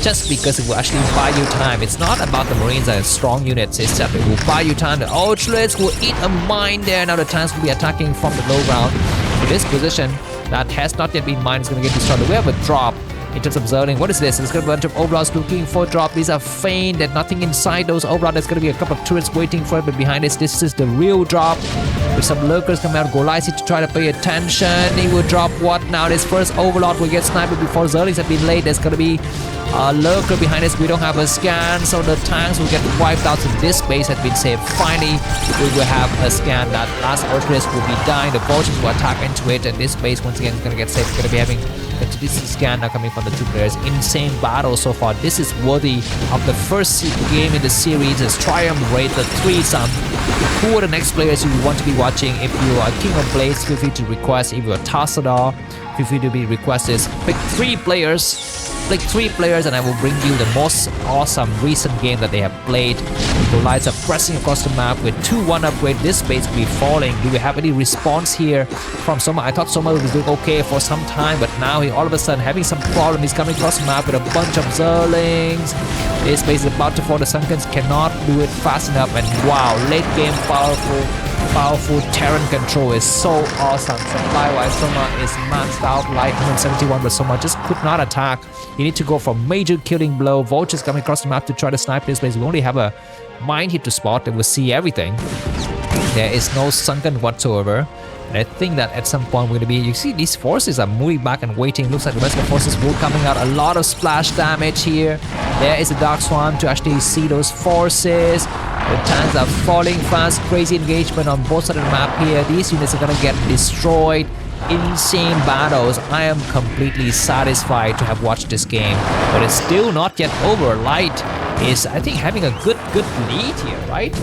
just because it will actually buy you time. It's not about the Marines and strong units. It's that it will buy you time. The Ultras will eat a mine there. Now the tanks will be attacking from the low ground. For this position that has not yet been mined is going to get destroyed. We have a drop. in terms of Zerling. What is this? There's going to be a bunch of overlords looking for a drop. These are faint. There's nothing inside those overlords. There's going to be a couple of turrets waiting for it, but behind this is the real drop. With some lurkers coming out, Goliath to try to pay attention. He will drop what now? This first overlord will get sniped before Zerlings have been laid. There's going to be a lurker behind us. We don't have a scan, so the tanks will get wiped out. So this base has been saved. Finally, we will have a scan. That last Ultras will be dying. The vultures will attack into it, and this base once again is going to get saved. We're going to be having this scan now coming from the two players. Insane battle so far. This is worthy of the first game in the series. It's Triumph Raid, the threesome. Who are the next players you want to be watching? If you are King of Blades, feel free to request. If you are Tassadar, feel free to be requested. Pick 3 players. Pick 3 players and I will bring you the most awesome recent game that they have played. The lights are pressing across the map with 2-1 upgrade. This base will be falling. Do we have any response here from Soma? I thought Soma was doing okay for some time, but now he all of a sudden having some problem. He's coming across the map with a bunch of Zerlings. This base is about to fall. The Sunkens cannot do it fast enough, and wow, late game powerful Terran control is so awesome. Supply-wise, Soma is maxed out, light 171, but Soma just could not attack. You need to go for major killing blow. Vultures coming across the map to try to snipe this place. We only have a mine hit to spot and we'll see everything. There is no Sunken whatsoever. And I think that at some point we're going to be... You see these forces are moving back and waiting. Looks like the rest of the forces will coming out. A lot of splash damage here. There is a Dark Swarm to actually see those forces. The tanks are falling fast. Crazy engagement on both sides of the map here. These units are going to get destroyed. Insane battles. I am completely satisfied to have watched this game, but it's still not yet over. Light is, I think, having a good lead here, right?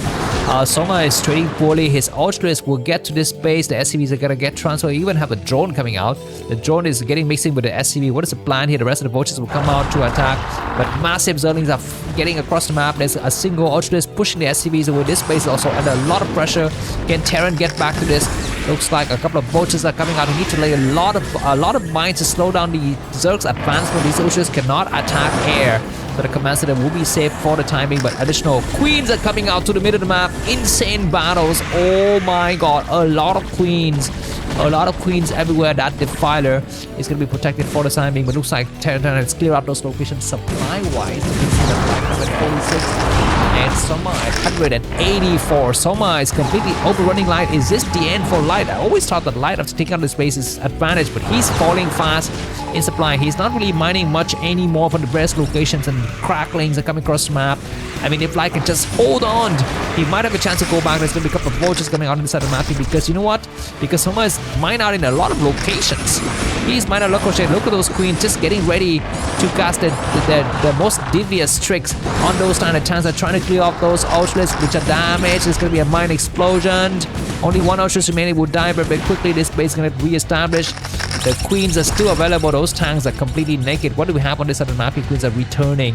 Soma is trading poorly. His Ultras will get to this base. The SCVs are gonna get transferred. We even have a drone coming out. The drone is getting mixing with the SCV. What is the plan here? The rest of the vultures will come out to attack, but massive Zerlings are getting across the map. There's a single Ultras pushing the SCVs away. This base is also under a lot of pressure. Can Terran get back to this? Looks like a couple of vultures are coming out. We need to lay a lot of mines to slow down the Zerg's advancement. These Ultras cannot attack air. So the command center will be safe for the time being, but additional queens are coming out to the middle of the map. Insane battles. Oh my god, a lot of queens. A lot of queens everywhere. That defiler is going to be protected for the time being, but looks like Terran has cleared out those locations supply-wise. You can see that 546 and Soma at 184. Soma is completely overrunning Light. Is this the end for Light? I always thought that Light after taking out this base is advantage, but he's falling fast in supply. He's not really mining much anymore from the best locations, and cracklings are coming across the map. I mean, if Light can just hold on, he might have a chance to go back. There's going to be a couple of vultures coming out inside the map, because you know what? Because Soma is mined out in a lot of locations. He's mined out location. Look at those queens just getting ready to cast the most devious tricks on those kind of tanks. They're trying to clear off those Ultras which are damaged. There's going to be a mine explosion. Only one Ultras remaining will die very quickly. This base is going to re-establish. The queens are still available. Those tanks are completely naked. What do we have on this side of the map? The queens are returning.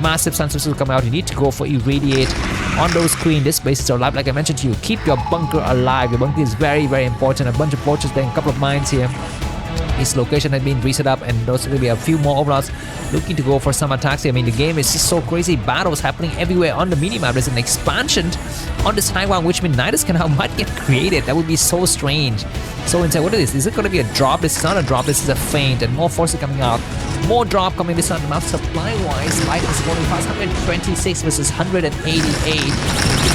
Massive sunsets will come out. You need to go for irradiate on those queens. This base is alive. Like I mentioned to you, keep your bunker alive. Your bunker is very, very important. A bunch of vultures there, a couple of mines here. His location has been reset up, and those will be a few more overlords looking to go for some attacks here. I mean, the game is just so crazy. Battles happening everywhere on the minimap. There's an expansion on this high one, which means Nidus Canal might get created. That would be so strange. So inside, what is this? Is it going to be a drop? This is not a drop. This is a feint, and more forces coming out. More drop coming this on the map. Supply-wise, Light is going past 126 versus 188.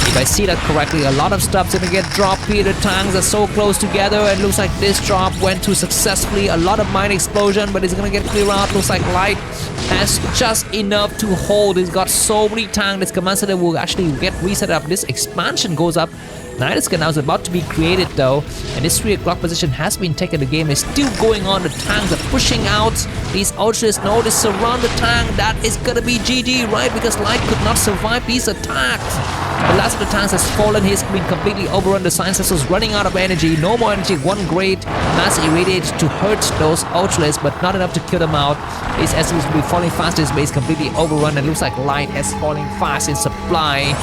If I see that correctly, a lot of stuff's gonna get dropped here. The tanks are so close together, and looks like this drop went too successfully. A lot of mine explosion, but it's gonna get cleared out. Looks like Light has just enough to hold. He's got so many tanks. This command center will actually get reset up. This expansion goes up. Nidus Canal is about to be created though, and this 3 o'clock position has been taken. The game is still going on. The tanks are pushing out. These Ultras know they surround the tank. That is gonna be GG, right? Because Light could not survive these attacks. The last of the tanks has fallen. He's been completely overrun. The Science Vessel's running out of energy. No more energy. One great mass irradiate to hurt those Ultras, but not enough to kill them out. His SCVs will be falling fast. His base completely overrun. It looks like Light has falling fast in supply.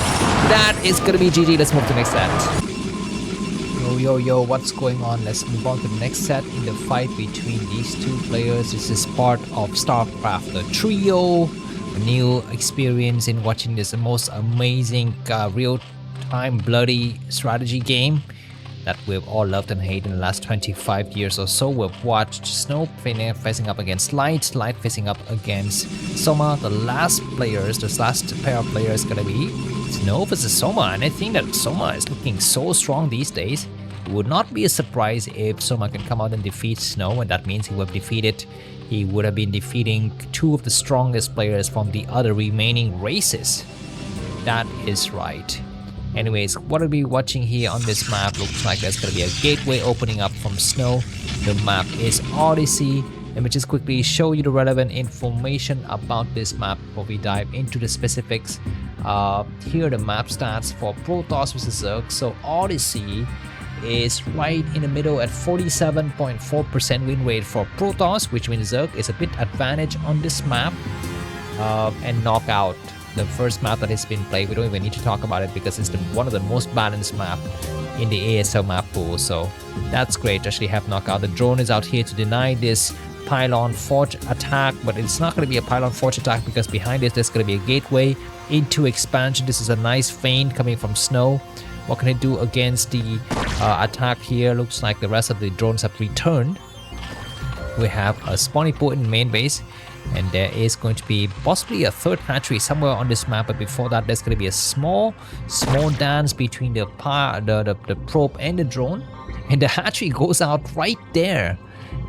That is gonna be GG. Let's move to the next set. Yo, what's going on? Let's move on to the next set in the fight between these two players. This is part of Starcraft, the trio. A new experience in watching this most amazing real-time bloody strategy game. that we've all loved and hated in the last 25 years or so. We've watched Snow facing up against Light, Light facing up against Soma. The last pair of players gonna be Snow versus Soma, and I think that Soma is looking so strong these days. It would not be a surprise if Soma can come out and defeat Snow, and that means he would have been defeating two of the strongest players from the other remaining races. That is right. Anyways, what we'll be watching here on this map looks like there's going to be a gateway opening up from Snow. The map is Odyssey. Let me just quickly show you the relevant information about this map before we dive into the specifics. Here are the map stats for Protoss versus Zerg. So Odyssey is right in the middle at 47.4% win rate for Protoss, which means Zerg is a bit advantage on this map. And Knockout, the first map that has been played, we don't even need to talk about it because it's one of the most balanced map in the ASL map pool. So that's great to actually have Knockout. The drone is out here to deny this pylon forge attack, but it's not going to be a pylon forge attack because behind this there's going to be a gateway into expansion. This is a nice feint coming from Snow. What can it do against the attack here? Looks like the rest of the drones have returned. We have a spawning pool in the main base, and there is going to be possibly a third hatchery somewhere on this map, but before that there's going to be a small dance between the probe and the drone, and the hatchery goes out right there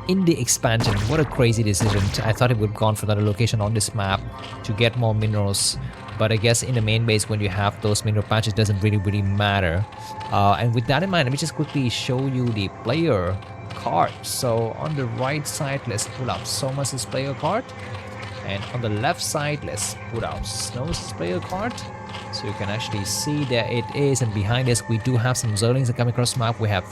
in the expansion. What a crazy decision. I thought it would have gone for another location on this map to get more minerals, but I guess in the main base when you have those mineral patches doesn't really matter. And with that in mind, let me just quickly show you the player card. So on the right side, let's pull out Soma's player card, and on the left side let's put out Snow's player card, so you can actually see there it is. And behind us we do have some Zerlings that come across the map. We have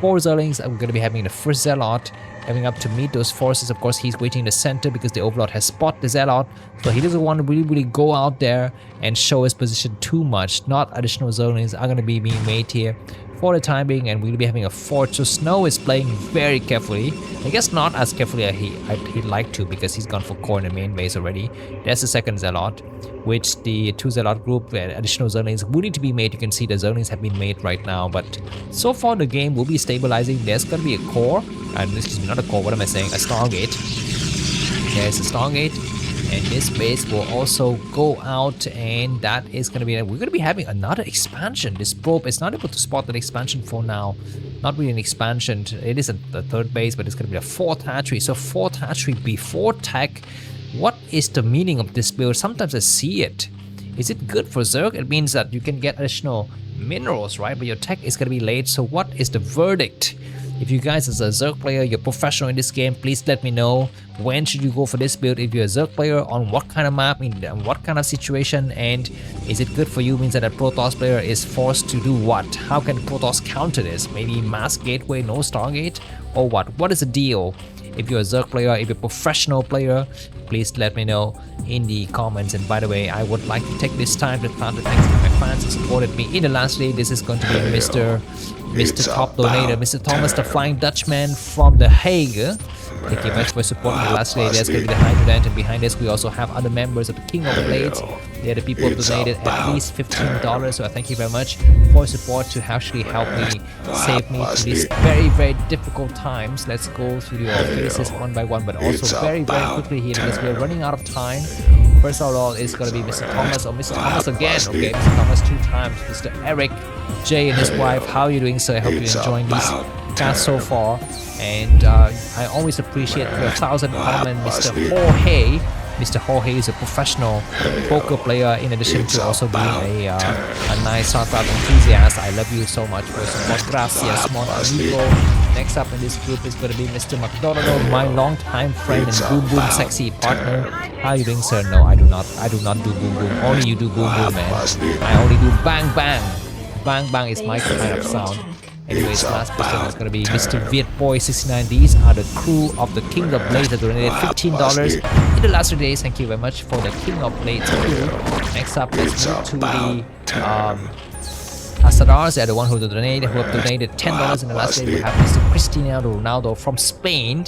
4 Zerlings, and we're going to be having the first Zealot coming up to meet those forces. Of course, he's waiting in the center because the Overlord has spotted the Zealot, so he doesn't want to really go out there and show his position too much. Not additional Zerlings are going to be being made here for the time being, and we'll be having a fort. So Snow is playing very carefully. I guess not as carefully as he'd like to, because he's gone for core in the main base already. There's the second Zealot, which the 2 Zealot group and additional Zerlings will need to be made. You can see the Zerlings have been made right now, but so far the game will be stabilizing. There's going to be a core, and excuse me, not a core, what am I saying, a Stargate. There's a Stargate, and this base will also go out, and that is going to be, we're going to be having another expansion. This probe is not able to spot that expansion for now. Not really an expansion, it is the third base, but it's going to be a 4th hatchery. So 4th hatchery before tech. What is the meaning of this build? Sometimes I see it. Is it good for Zerg? It means that you can get additional minerals, right? But your tech is going to be late. So what is the verdict? If you guys as a Zerg player, you're professional in this game, please let me know when should you go for this build. If you're a Zerg player, on what kind of map, in what kind of situation, and is it good for you? Means that a Protoss player is forced to do what? How can Protoss counter this? Maybe mass gateway, no Stargate, or what? What is the deal? If you're a Zerg player, if you're a professional player, please let me know in the comments. And by the way, I would like to take this time to thank my fans who supported me in the last day. This is going to be Mr. Top Donator, Mr. Thomas the Flying Dutchman from The Hague. Thank you much for supporting the last day. There's going to be the Hydrodent, and behind us we also have other members of the King of Blades. They're the people who donated at least $15, so I thank you very much for your support to actually help me, save me through these very difficult times. Let's go through your faces one by one, but also very quickly here because we're running out of time. First of all, it's going to be Mr. Thomas, or Mr. Thomas again. Okay, Mr. Thomas 2 times. Mr. Eric J and his wife, how are you doing, sir? I hope you're enjoying this cast so far. And I always appreciate your 1,000 comment, Mr. Jorge. Mr. Jorge is a professional poker player in addition to also being a nice Starcraft enthusiast. I love you so much for your support. Gracias, mon amigo. Next up in this group is going to be Mr. McDonald, my longtime friend and boom boom sexy partner. How are you doing, sir? No, I do not do boom boom. Only you do boom boom, man. I only do bang bang. Bang bang is my kind of sound. Anyways, last person is going to be Mr. Vietboy69. These are the crew of the King of Blades that donated $15 in the last 3 days. Thank you very much for the King of Blades crew. Next up, let's move to the Asadars. They're the one who have donated $10 in the last day. We have Mr. Cristiano Ronaldo from Spain.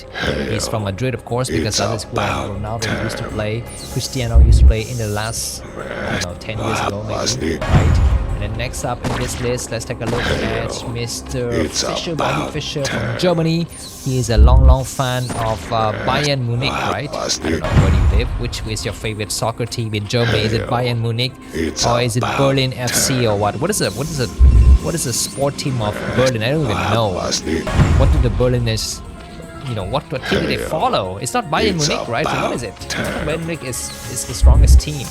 He's from Madrid, of course, because that is where Ronaldo used to play. Cristiano used to play in the last, I don't know, 10 years ago maybe, right? And then next up in this list, let's take a look at Mr. Fischer, Bobby Fischer from Germany. He is a long fan of Bayern Munich, right? I don't know where you live. Which is your favorite soccer team in Germany? Is it Bayern Munich or is it Berlin FC or what? What is the sport team of Berlin? I don't even know. What do the Berliners, what team do they follow? It's not Bayern Munich, right? So what is it? Bayern Munich is the strongest team.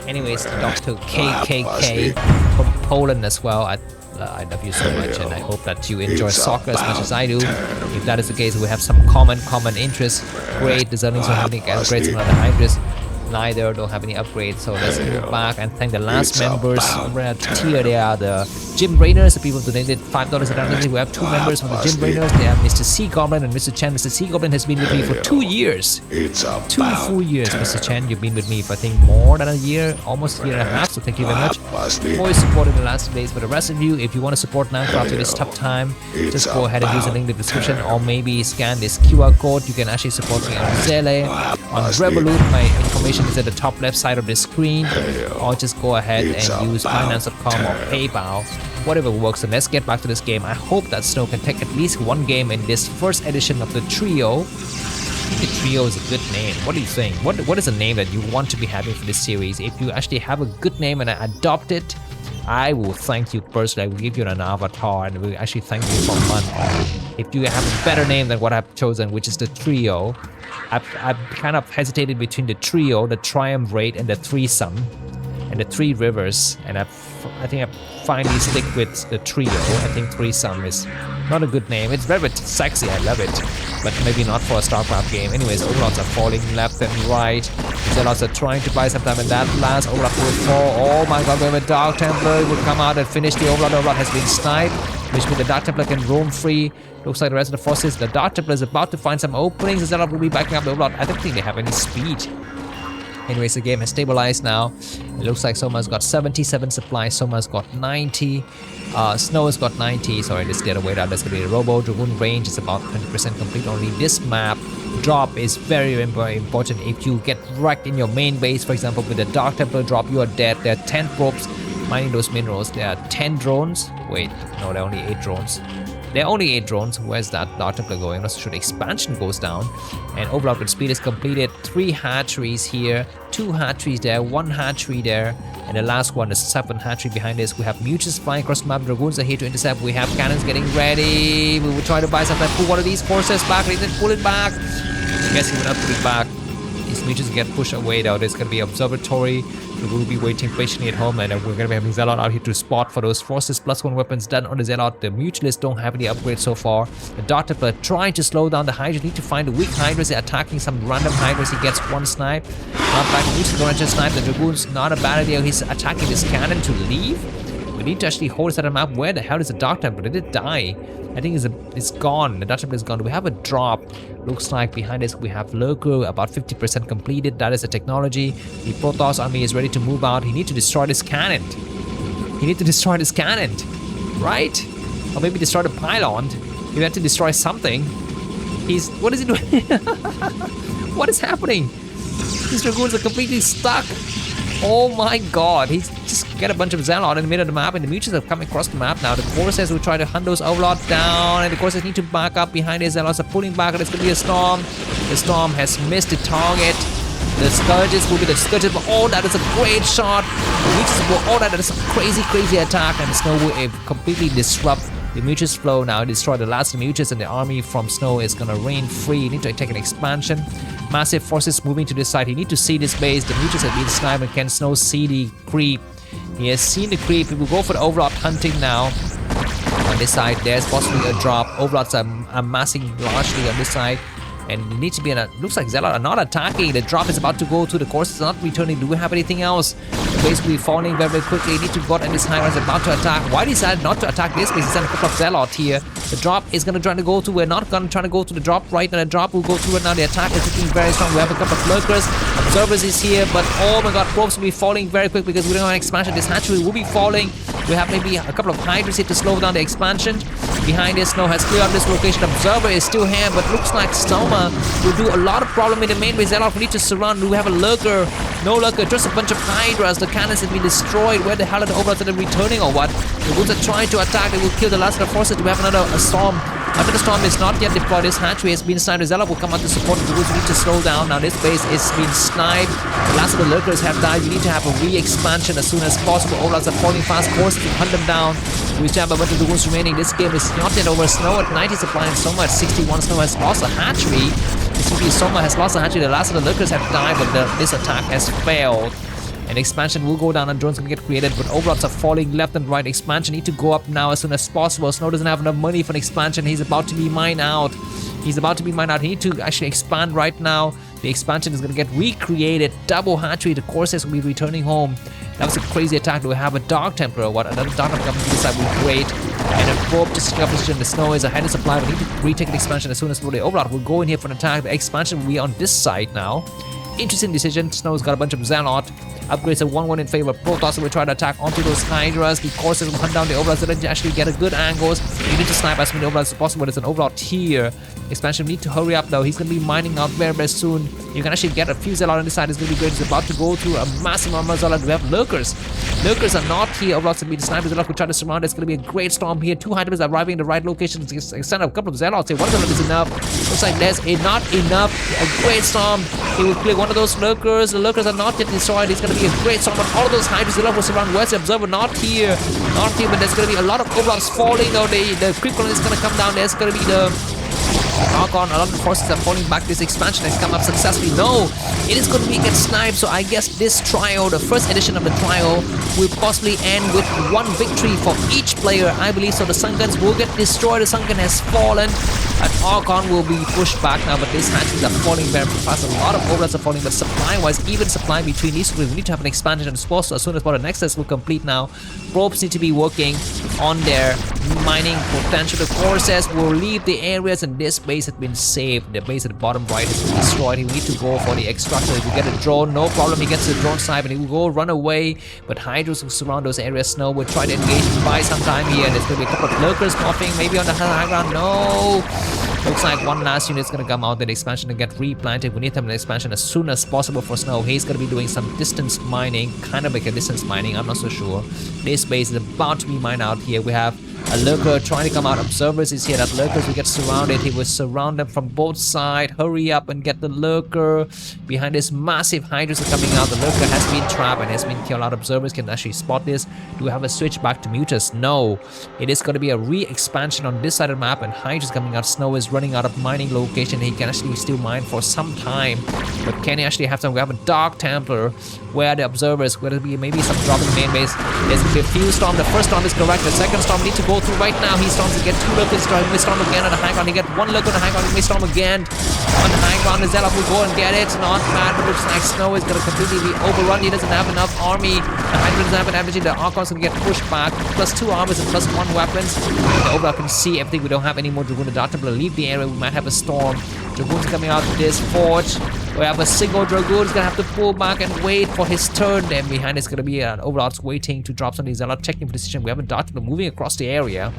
Anyways, Dr. KKK from Poland as well. I love you so much, and I hope that you enjoy soccer as much as I do. If that is the case, we have some common interests. Great, the Zerglings are having upgrades from other Hydras. Neither don't have any upgrades, so let's move back and thank the last members over at tier. They are the Gym Rainers, the people who donated $5 randomly. We have 2 members from the Gym Rainers. They have Mr. C Goblin and Mr. Chen. Mr. C Goblin has been with me for 2 years. 2 full years, Mr. Chen. You've been with me for I think more than a year, almost a year and a half. So thank you very much for your support in the last days. For the rest of you, if you want to support Namkraft in this tough time, just go ahead and use the link in the description, or maybe scan this QR code. You can actually support me on Zelle, on Revolut. My information is at the top left side of the screen, or just go ahead and use Finance.com or PayPal, whatever works. And let's get back to this game. I hope that Snow can take at least 1 game in this first edition of the trio. I think the trio is a good name. What do you think? What is a name that you want to be having for this series? If you actually have a good name and I adopt it, I will thank you personally. I will give you an avatar and will actually thank you for money. If you have a better name than what I've chosen, which is the trio, I've kind of hesitated between the trio, the triumvirate, and the threesome, and the 3 rivers, and I think I finally stick with the trio. I think threesome is not a good name. It's very sexy, I love it, but maybe not for a Starcraft game. Anyways, Overlords are falling left and right. Zealots are trying to buy some time, and that last Overlord will fall. Oh my god, we have a Dark Templar will come out and finish the Overlord. Overlord has been sniped, which means the Dark Templar can roam free. Looks like the rest of the forces, the Dark Templar is about to find some openings. The Zealot will be backing up the Overlord. I don't think they have any speed. Anyways, the game has stabilized now. It looks like Soma's got 77 supplies. Soma's got 90. Snow has got 90. Sorry, let's get away. That's going to be a Robo. Dragoon range is about 20% complete only. This map drop is very important. If you get wrecked in your main base, for example, with the Dark Templar drop, you are dead. There are 10 probes mining those minerals. There are 10 drones. Wait, no, there are only 8 drones. There are only 8 drones. Where's that Dark Templar going? I'm not sure the expansion goes down. And Overlord with speed is completed. 3 hatcheries here, 2 hatcheries there, 1 hatchery there, and the last one is 7 hatchery behind this. We have Mutants flying across the map. Dragoons are here to intercept. We have cannons getting ready. We will try to buy something. Pull one of these forces back. They didn't pull it back. I guess he will not put it back. These Mutants get pushed away though. There's going to be observatory. We will be waiting patiently at home, and we're going to be having Zealot out here to spot for those forces. +1 weapons done on the Zealot. The Mutualists don't have any upgrades so far. The Dark Templar trying to slow down the Hydras. Need to find the weak Hydras. They're attacking some random Hydras. He gets 1 snipe. Not back. Mutualists don't just snipe. The Dragoons, not a bad idea. He's attacking this cannon to leave. We need to actually hold this at a map. Where the hell is the Dark Templar? Did it die? I think it's gone. The Dark Templar is gone. We have a drop. Looks like behind us we have Lurker, about 50% completed. That is the technology. The Protoss army is ready to move out. He needs to destroy this cannon. He needs to destroy this cannon, right? Or maybe destroy the pylon. You have to destroy something. What is he doing? What is happening? These Dragoons are completely stuck. Oh my god, he's just get a bunch of Zealot in the middle of the map, and the Mutants have come across the map now. The Corsairs will try to hunt those Overlords down, and the Corsairs need to back up behind the Zealots. Are pulling back, and it's going to be a Storm. The Storm has missed the target. The Scourges will be the Scourges, but oh, that is a great shot. The Mutants will, oh, that is a crazy attack, and the Snow will completely disrupt the Mutants flow now. Destroy the last Mutants, and the army from Snow is going to reign free. You need to take an expansion. Massive forces moving to this side. You need to see this base. The Mutants have been sniped, and can Snow see the creep? He has seen the creep. He will go for the Overlord hunting now. On this side, there's possibly a drop. Overlords are amassing largely on this side. And it needs to be looks like Zealot are not attacking. The drop is about to go to the course. It's not returning. Do we have anything else? The base will be falling very quickly. Need to go, and this Hydra is about to attack. Why decided not to attack this base? He sent a couple of Zealot here. The drop is going to try to go to. We're not going to try to go to the drop right now. The drop will go through it now. The attack is looking very strong. We have a couple of Lurkers. Observers is here, but oh my god, probes will be falling very quick because we don't have an expansion. This hatchery will be falling. We have maybe a couple of Hydras here to slow down the expansion. Behind this, Snow has cleared up this location. Observer is still here, but looks like Soma will do a lot of problem in the main base. Zealot, we need to surround. We have a Lurker No lurker, just a bunch of hydras. The cannons have been destroyed. Where the hell are the overlords? Are they returning or what? The Dragoons are trying to attack. They will kill the last of the forces. Do we have another storm? After the storm is not yet deployed, this hatchery has been sniped. Zelle will come out to support the Dragoons. We need to slow down. Now this base is being sniped. The last of the lurkers have died. We need to have a re-expansion as soon as possible. Overlords are falling fast. Course to hunt them down. We still have a bunch of Dragoons remaining. This game is not yet over. Snow at 90 supply and Soma at 61. Snow has lost a hatchery. Soma has lost a hatchery. The last of the lurkers have died, but this attack has failed. And expansion will go down and drones can get created, but overlords are falling left and right. Expansion need to go up now as soon as possible. Snow doesn't have enough money for an expansion. He's about to be mined out. He's about to be mined out. He need to actually expand right now. The expansion is going to get recreated. Double hatchery. The Corsairs will be returning home. That was a crazy attack. Do we have a Dark Templar or what? Another Dark Templar coming to this side will be great. And a probe to secure position. The Snow is ahead of supply. We need to retake an expansion as soon as the overlord will go in here for an attack. The expansion will be on this side now. Interesting decision. Snow's got a bunch of Zealot. Upgrades a 1-1 in favor of Protoss. We try to attack onto those Hydras. The Corsairs will hunt down the Overlords. They didn't actually get a good angles. You need to snipe as many Overlords as possible. There's an Overlord here. Expansion need to hurry up though. He's going to be mining out very, very soon. You can actually get a few Zealot on this side. It's going to be great. He's about to go through a massive amount of Zealot. We have Lurkers. Lurkers are not here. Overlords will be the snipers. Zealot will try to surround. It's going to be a great storm here. Two Hydras are arriving in the right location. Send a couple of Zealots. One Zealot is enough. Looks like there's not enough. A great storm. He will clear one of those Lurkers. The Lurkers are not yet destroyed. It's going to be a great storm. But all of those Hydras will surround. Where's the Observer? Not here. Not here. But there's going to be a lot of Overlords falling. Though the creep colony is going to come down. There's going to be the knock-on. A lot of the forces are falling back. This expansion has come up successfully. No, it is going to be get sniped. So I guess this trial, the first edition of the trial, will possibly end with one victory for each player. I believe so. The Sunkens will get destroyed. The Sunken has fallen. And Archon will be pushed back now, but these hatcheries are falling very fast. A lot of overlords are falling, but supply-wise, even supply between these two, we need to have an expansion and suppose as soon as the Nexus will complete now. Probes need to be working on their mining potential. The Corsairs will leave the areas, and this base has been saved. The base at the bottom right has been destroyed. He will need to go for the extractor. If you get a drone, no problem. He gets the drone side, and he will go run away. But Hydras will surround those areas. Snow will try to engage and buy some time here. There's going to be a couple of lurkers popping, maybe on the high ground. No. Looks like one last unit is going to come out. The expansion to get replanted. We need to have an expansion as soon as possible for Snow. He's going to be doing some distance mining, kind of like a distance mining. I'm not so sure. This base is about to be mined out here. We have a lurker trying to come out. Observers is here. That lurkers will get surrounded. He will surround them from both sides. Hurry up and get the lurker. Behind this massive Hydras are coming out. The lurker has been trapped and has been killed out. Observers can actually spot this. Do we have a switch back to Mutus? No. It is going to be a re-expansion on this side of the map, and Hydras coming out. Snow is running out of mining location. He can actually still mine for some time, but can he actually have some? We have a Dark Templar where the observers, where there be maybe some drop in the main base. There's going to be a few storm. The first storm is correct. The second storm need to go through right now. He storms to get two lurkers. He may storm again on the high ground. He get one lurker on the high ground. He may storm again on the high ground. The Zelle will go and get it. Not bad. It looks like Snow is going to completely be overrun. He doesn't have enough army. The Hydra doesn't have enough energy. The Archon's going to get pushed back. +2 armors and +1 weapons. The Overlord can see everything. We don't have any more Dragoon. The Dark Templar leave the area. We might have a storm. Dragoon's coming out of this forge. We have a single Dragoon. He's going to have to pull back and wait for his turn. Then behind is going to be an Overlord's waiting to drop some of these. They're not checking for decision. We have a Dark Templar moving across the area.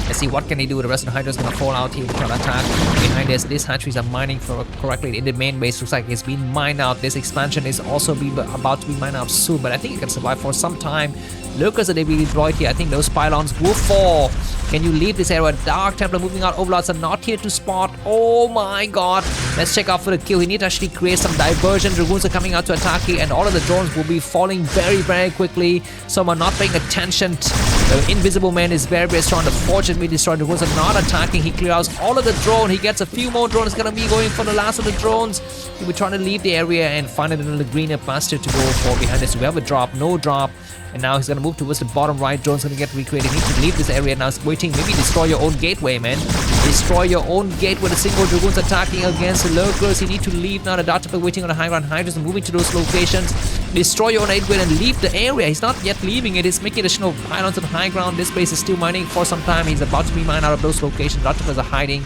Let's see what can he do. The rest of the Hydra is going to fall out here to try to attack. Behind this hatcheries are mining for correctly in the main base. Looks like it's been mined out. This expansion is also about to be mined out soon, but I think it can survive for some time. Lurkers that they be deployed here. I think those pylons will fall. Can you leave this area? Dark Templar moving out. Overlords are not here to spot. Oh my god. Let's check out for the kill. We need to actually create some diversion. Dragoons are coming out to attack here, and all of the drones will be falling very, very quickly. Some are not paying attention. The Invisible Man is very, very strong. The forge has been destroyed. Dragoons are not attacking. He clears all of the drone. He gets a few more drones. He's going to be going for the last of the drones. He'll be trying to leave the area and find another greener pasture to go for behind us. We have a drop. No drop. And now he's going to move towards the bottom right. Drone's going to get recreated. He needs to leave this area now. He's waiting. Maybe destroy your own gateway, man. Destroy your own gateway. The single Dragoons attacking against the lurkers. You need to leave now. The Dark Templar waiting on the high ground. Hydras are moving to those locations. Destroy your own gateway and leave the area. He's not yet leaving it. He's making additional pylons on the high ground. This base is still mining for some time. He's about to be mined out of those locations. Dark Templars are hiding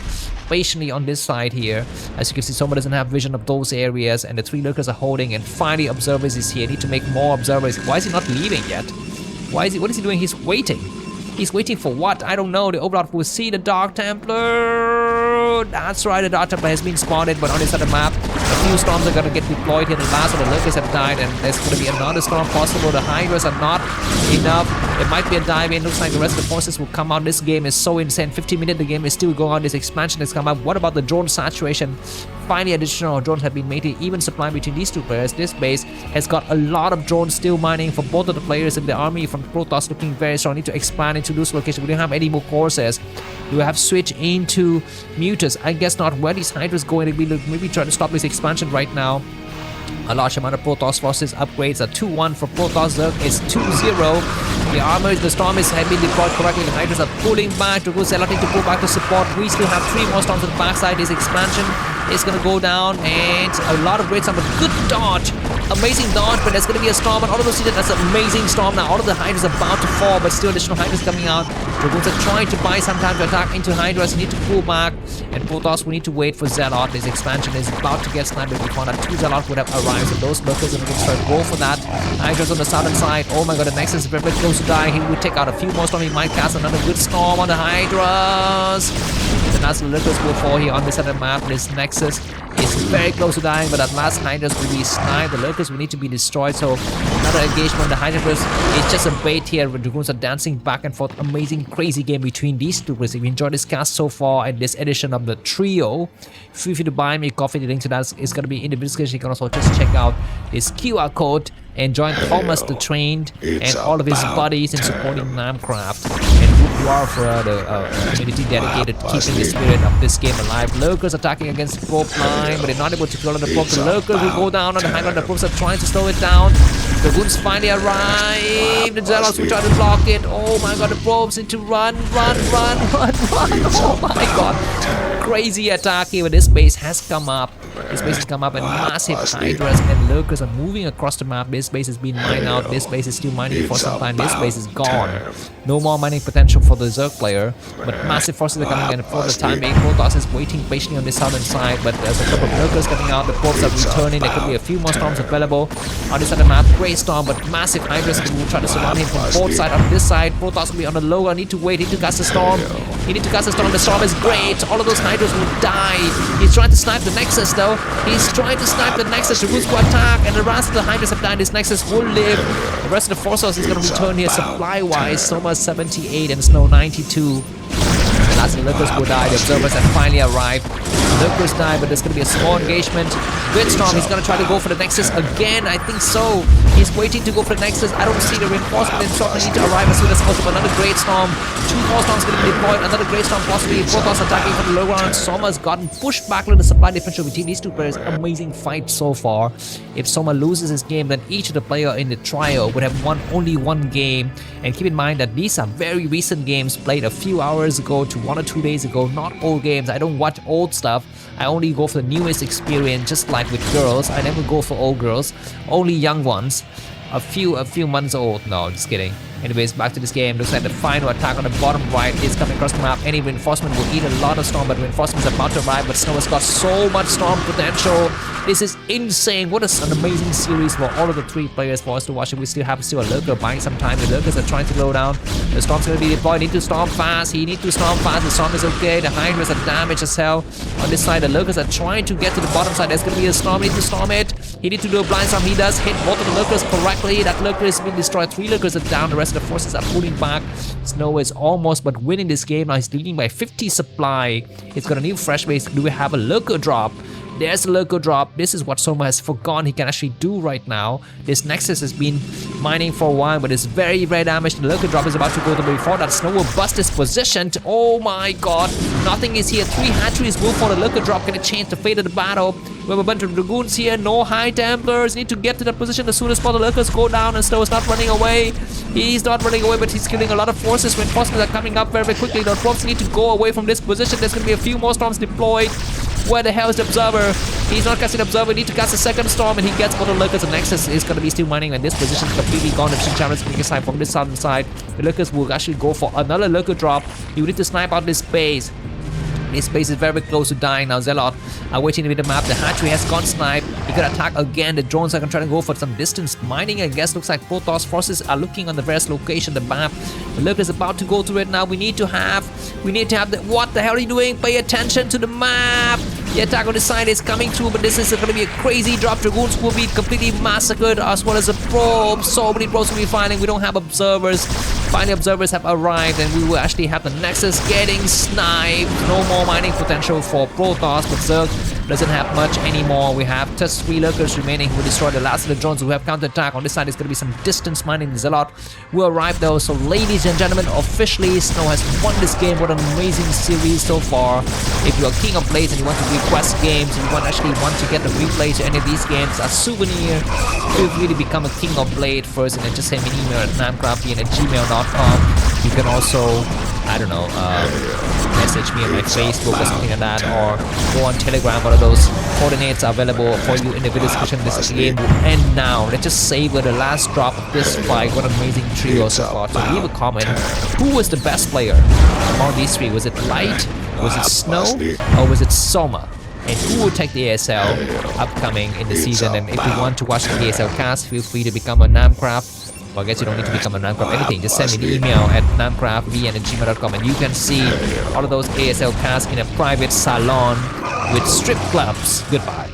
patiently on this side here. As you can see, Soma doesn't have vision of those areas, and the 3 lurkers are holding, and finally observers is here. Need to make more observers. Why is he not leaving yet? What is he doing? He's waiting. He's waiting for what? I don't know. The Overlord will see the Dark Templar. That's right, the Dark Templar has been spotted, but on this other map, the few storms are gonna get deployed here. The last of the lurkers have died, and there's gonna be another storm possible. The Hydras are not enough. It might be a dive in. Looks like the rest of the forces will come out. This game is so insane. 50 minutes, the game is still going on. This expansion has come up. What about the drone saturation? Finally, additional drones have been made. Even supply between these two players. This base has got a lot of drones still mining for both of the players in the army. From Protoss looking very strong. Need to expand into those locations. We don't have any more courses. Do we have switch into mutas? I guess not. Where these Hydras going to be? Maybe try to stop this expansion right now. A large amount of Protoss forces upgrades are 2-1 for Protoss. Zerg is 2-0. The armor, the storm have been deployed correctly. The Hydras are pulling back to go. Zelle need to pull back to support. We still have 3 more storms on the backside. This expansion is going to go down, and a lot of great storm. A good dodge, amazing dodge, but there's going to be a storm. And all of those see that that's an amazing storm now. All of the Hydras are about to fall, but still additional Hydras coming out. Dragoons are trying to buy some time to attack into Hydras. You need to pull back, and Protoss, we need to wait for Zelle. This expansion is about to get sniped. We found out 2 Zelle would have arrived, so those lurkers are going to start go for that. Hydras on the southern side. Oh my god, the Nexus is very close to die. He would take out a few more storm. He might cast another good storm on the Hydras. The last lurkers will fall here on this other map. This Nexus is very close to dying, but at last Hydras will be sniped. The lurkers will need to be destroyed, so another engagement. The Hydras is just a bait here. The Dragoons are dancing back and forth. Amazing, crazy game between these two players. If you enjoyed this cast so far and this edition of the trio, feel free to buy me coffee. The link to that is going to be in the description. You can also just check out this QR code and join Thomas the Trained and all of his buddies in supporting Namkraft and Broodwar for the community dedicated to keeping the spirit of this game alive. Lurkers attacking against the probe line, but they're not able to kill on the probe. The lurkers will go down on the high ground. The probes are trying to slow it down. The goons finally arrive. The Zealots will try to block it. Oh my god, the probes need to run. Oh my god. Crazy attack here, but this base has come up. This base has come up, and massive Hydras and lurkers are moving across the map. This base has been mined out. This base is still mining for some time. This base is gone. No more mining potential for the Zerg player, but massive forces are coming in. For the time being, Protoss is waiting patiently on the southern side, but there's a couple of lurkers coming out. The probes are returning. There could be a few more storms available on this other map. Great storm, but massive Hydras will try to surround him from both sides. On this side, Protoss will be on the low. I need to wait. He need to cast a storm. He need to cast a storm. The storm is great. All of those Hydras will die. He's trying to snipe the Nexus though. He's trying to snipe the Nexus. The Dragoons will attack, and the rest of the Hydras have died. This Nexus will live. The rest of the force is going to return here supply-wise. Soma 78 and Snow 92. The last lurkers will die. The observers have finally arrived. Lurkers die, but there's going to be a small engagement. Storm, he's going to try to go for the Nexus again. I think so. He's waiting to go for the Nexus. I don't see the reinforcement in storm. They need to arrive as soon as possible. Another great storm. 2 more storms going to be deployed. Another great storm possibly. Protoss attacking from the low ground. Soma's gotten pushed back with the supply differential between these two players. Amazing fight so far. If Soma loses his game, then each of the player in the trio would have won only 1 game. And keep in mind that these are very recent games played a few hours ago to 1 or 2 days ago. Not old games. I don't watch old stuff. I only go for the newest experience, just like with girls. I never go for old girls, only young ones. A few months old. No, just kidding. Anyways, back to this game. Looks like the final attack on the bottom right is coming across the map. Any reinforcement will eat a lot of storm, but reinforcements are about to arrive. But Snow has got so much storm potential. This is insane. What an amazing series for all of the 3 players for us to watch. We still have a lurker buying some time. The lurkers are trying to low down. The storm's going to be deployed. Need to storm fast. He needs to storm fast. The storm is okay. The Hydras are damaged as hell. On this side, the lurkers are trying to get to the bottom side. There's going to be a storm. He needs to storm it. He needs to do a blind storm. He does hit both of the lurkers correctly. That lurker has been destroyed. 3 lurkers are down. The rest of the forces are pulling back. Snow is almost but winning this game. Now he's leading by 50 supply. He's got a new fresh base. Do we have a lurker drop? There's a lurker drop. This is what Soma has forgotten he can actually do right now. This Nexus has been mining for a while, but it's very damaged. The lurker drop is about to go to before that. Snow will bust his position. Oh my god. Nothing is here. 3 hatcheries will for the lurker drop. Gonna change the fate of the battle. We have a bunch of Dragoons here. No High Templars. Need to get to that position as soon as possible. The lurkers go down, and Snow is not running away. He's not running away, but he's killing a lot of forces. Reinforcements are coming up very quickly. The probes need to go away from this position. There's gonna be a few more storms deployed. Where the hell is the observer? He's not casting observer. Need to cast a second storm, and he gets all the lurkers. The Nexus is going to be still mining, and this position is completely gone. If Shin Charon's making a snipe from this southern side, the lurkers will actually go for another lurker drop. You need to snipe out this base. This base is very close to dying now. Zealot are waiting with the map. The hatchery has gone snipe. He could attack again. The drones are going to try to go for some distance mining. I guess looks like Protoss forces are looking on the various location. The map. The lurker is about to go through it now. We need to have the. What the hell are you doing? Pay attention to the map. The attack on the side is coming through, but this is going to be a crazy drop. Dragoons will be completely massacred, as well as a probe. So many probes will be firing. We don't have observers. Finally, observers have arrived, and we will actually have the Nexus getting sniped. No more mining potential for Protoss, but Zerg doesn't have much anymore. We have just 3 lurkers remaining who will destroy the last of the drones who have counter-attack. On this side, is going to be some distance mining. There's a lot will arrive though. So ladies and gentlemen, officially Snow has won this game. What an amazing series so far. If you're king of blades and you want to request games, and you actually want to get the replays to any of these games as souvenir, feel free to become a king of blade first, and then just send me an email at namkraftvn@gmail.com. You can also, I don't know, message me on my Facebook or something like that, or go on Telegram. One of those coordinates are available for you in the video description. This game will end now. Let's just savor the last drop of this fight. What an amazing trio so far. So leave a comment. Who was the best player among these 3? Was it Light? Was it Snow? Or was it Soma? And who will take the ASL upcoming in the season? And if you want to watch the ASL cast, feel free to become a Namkraft. Well, I guess you don't need to become a Namkraft anything. Just send me an email at namkraftvn@gmail.com, and you can see all of those ASL casts in a private salon with strip clubs. Goodbye.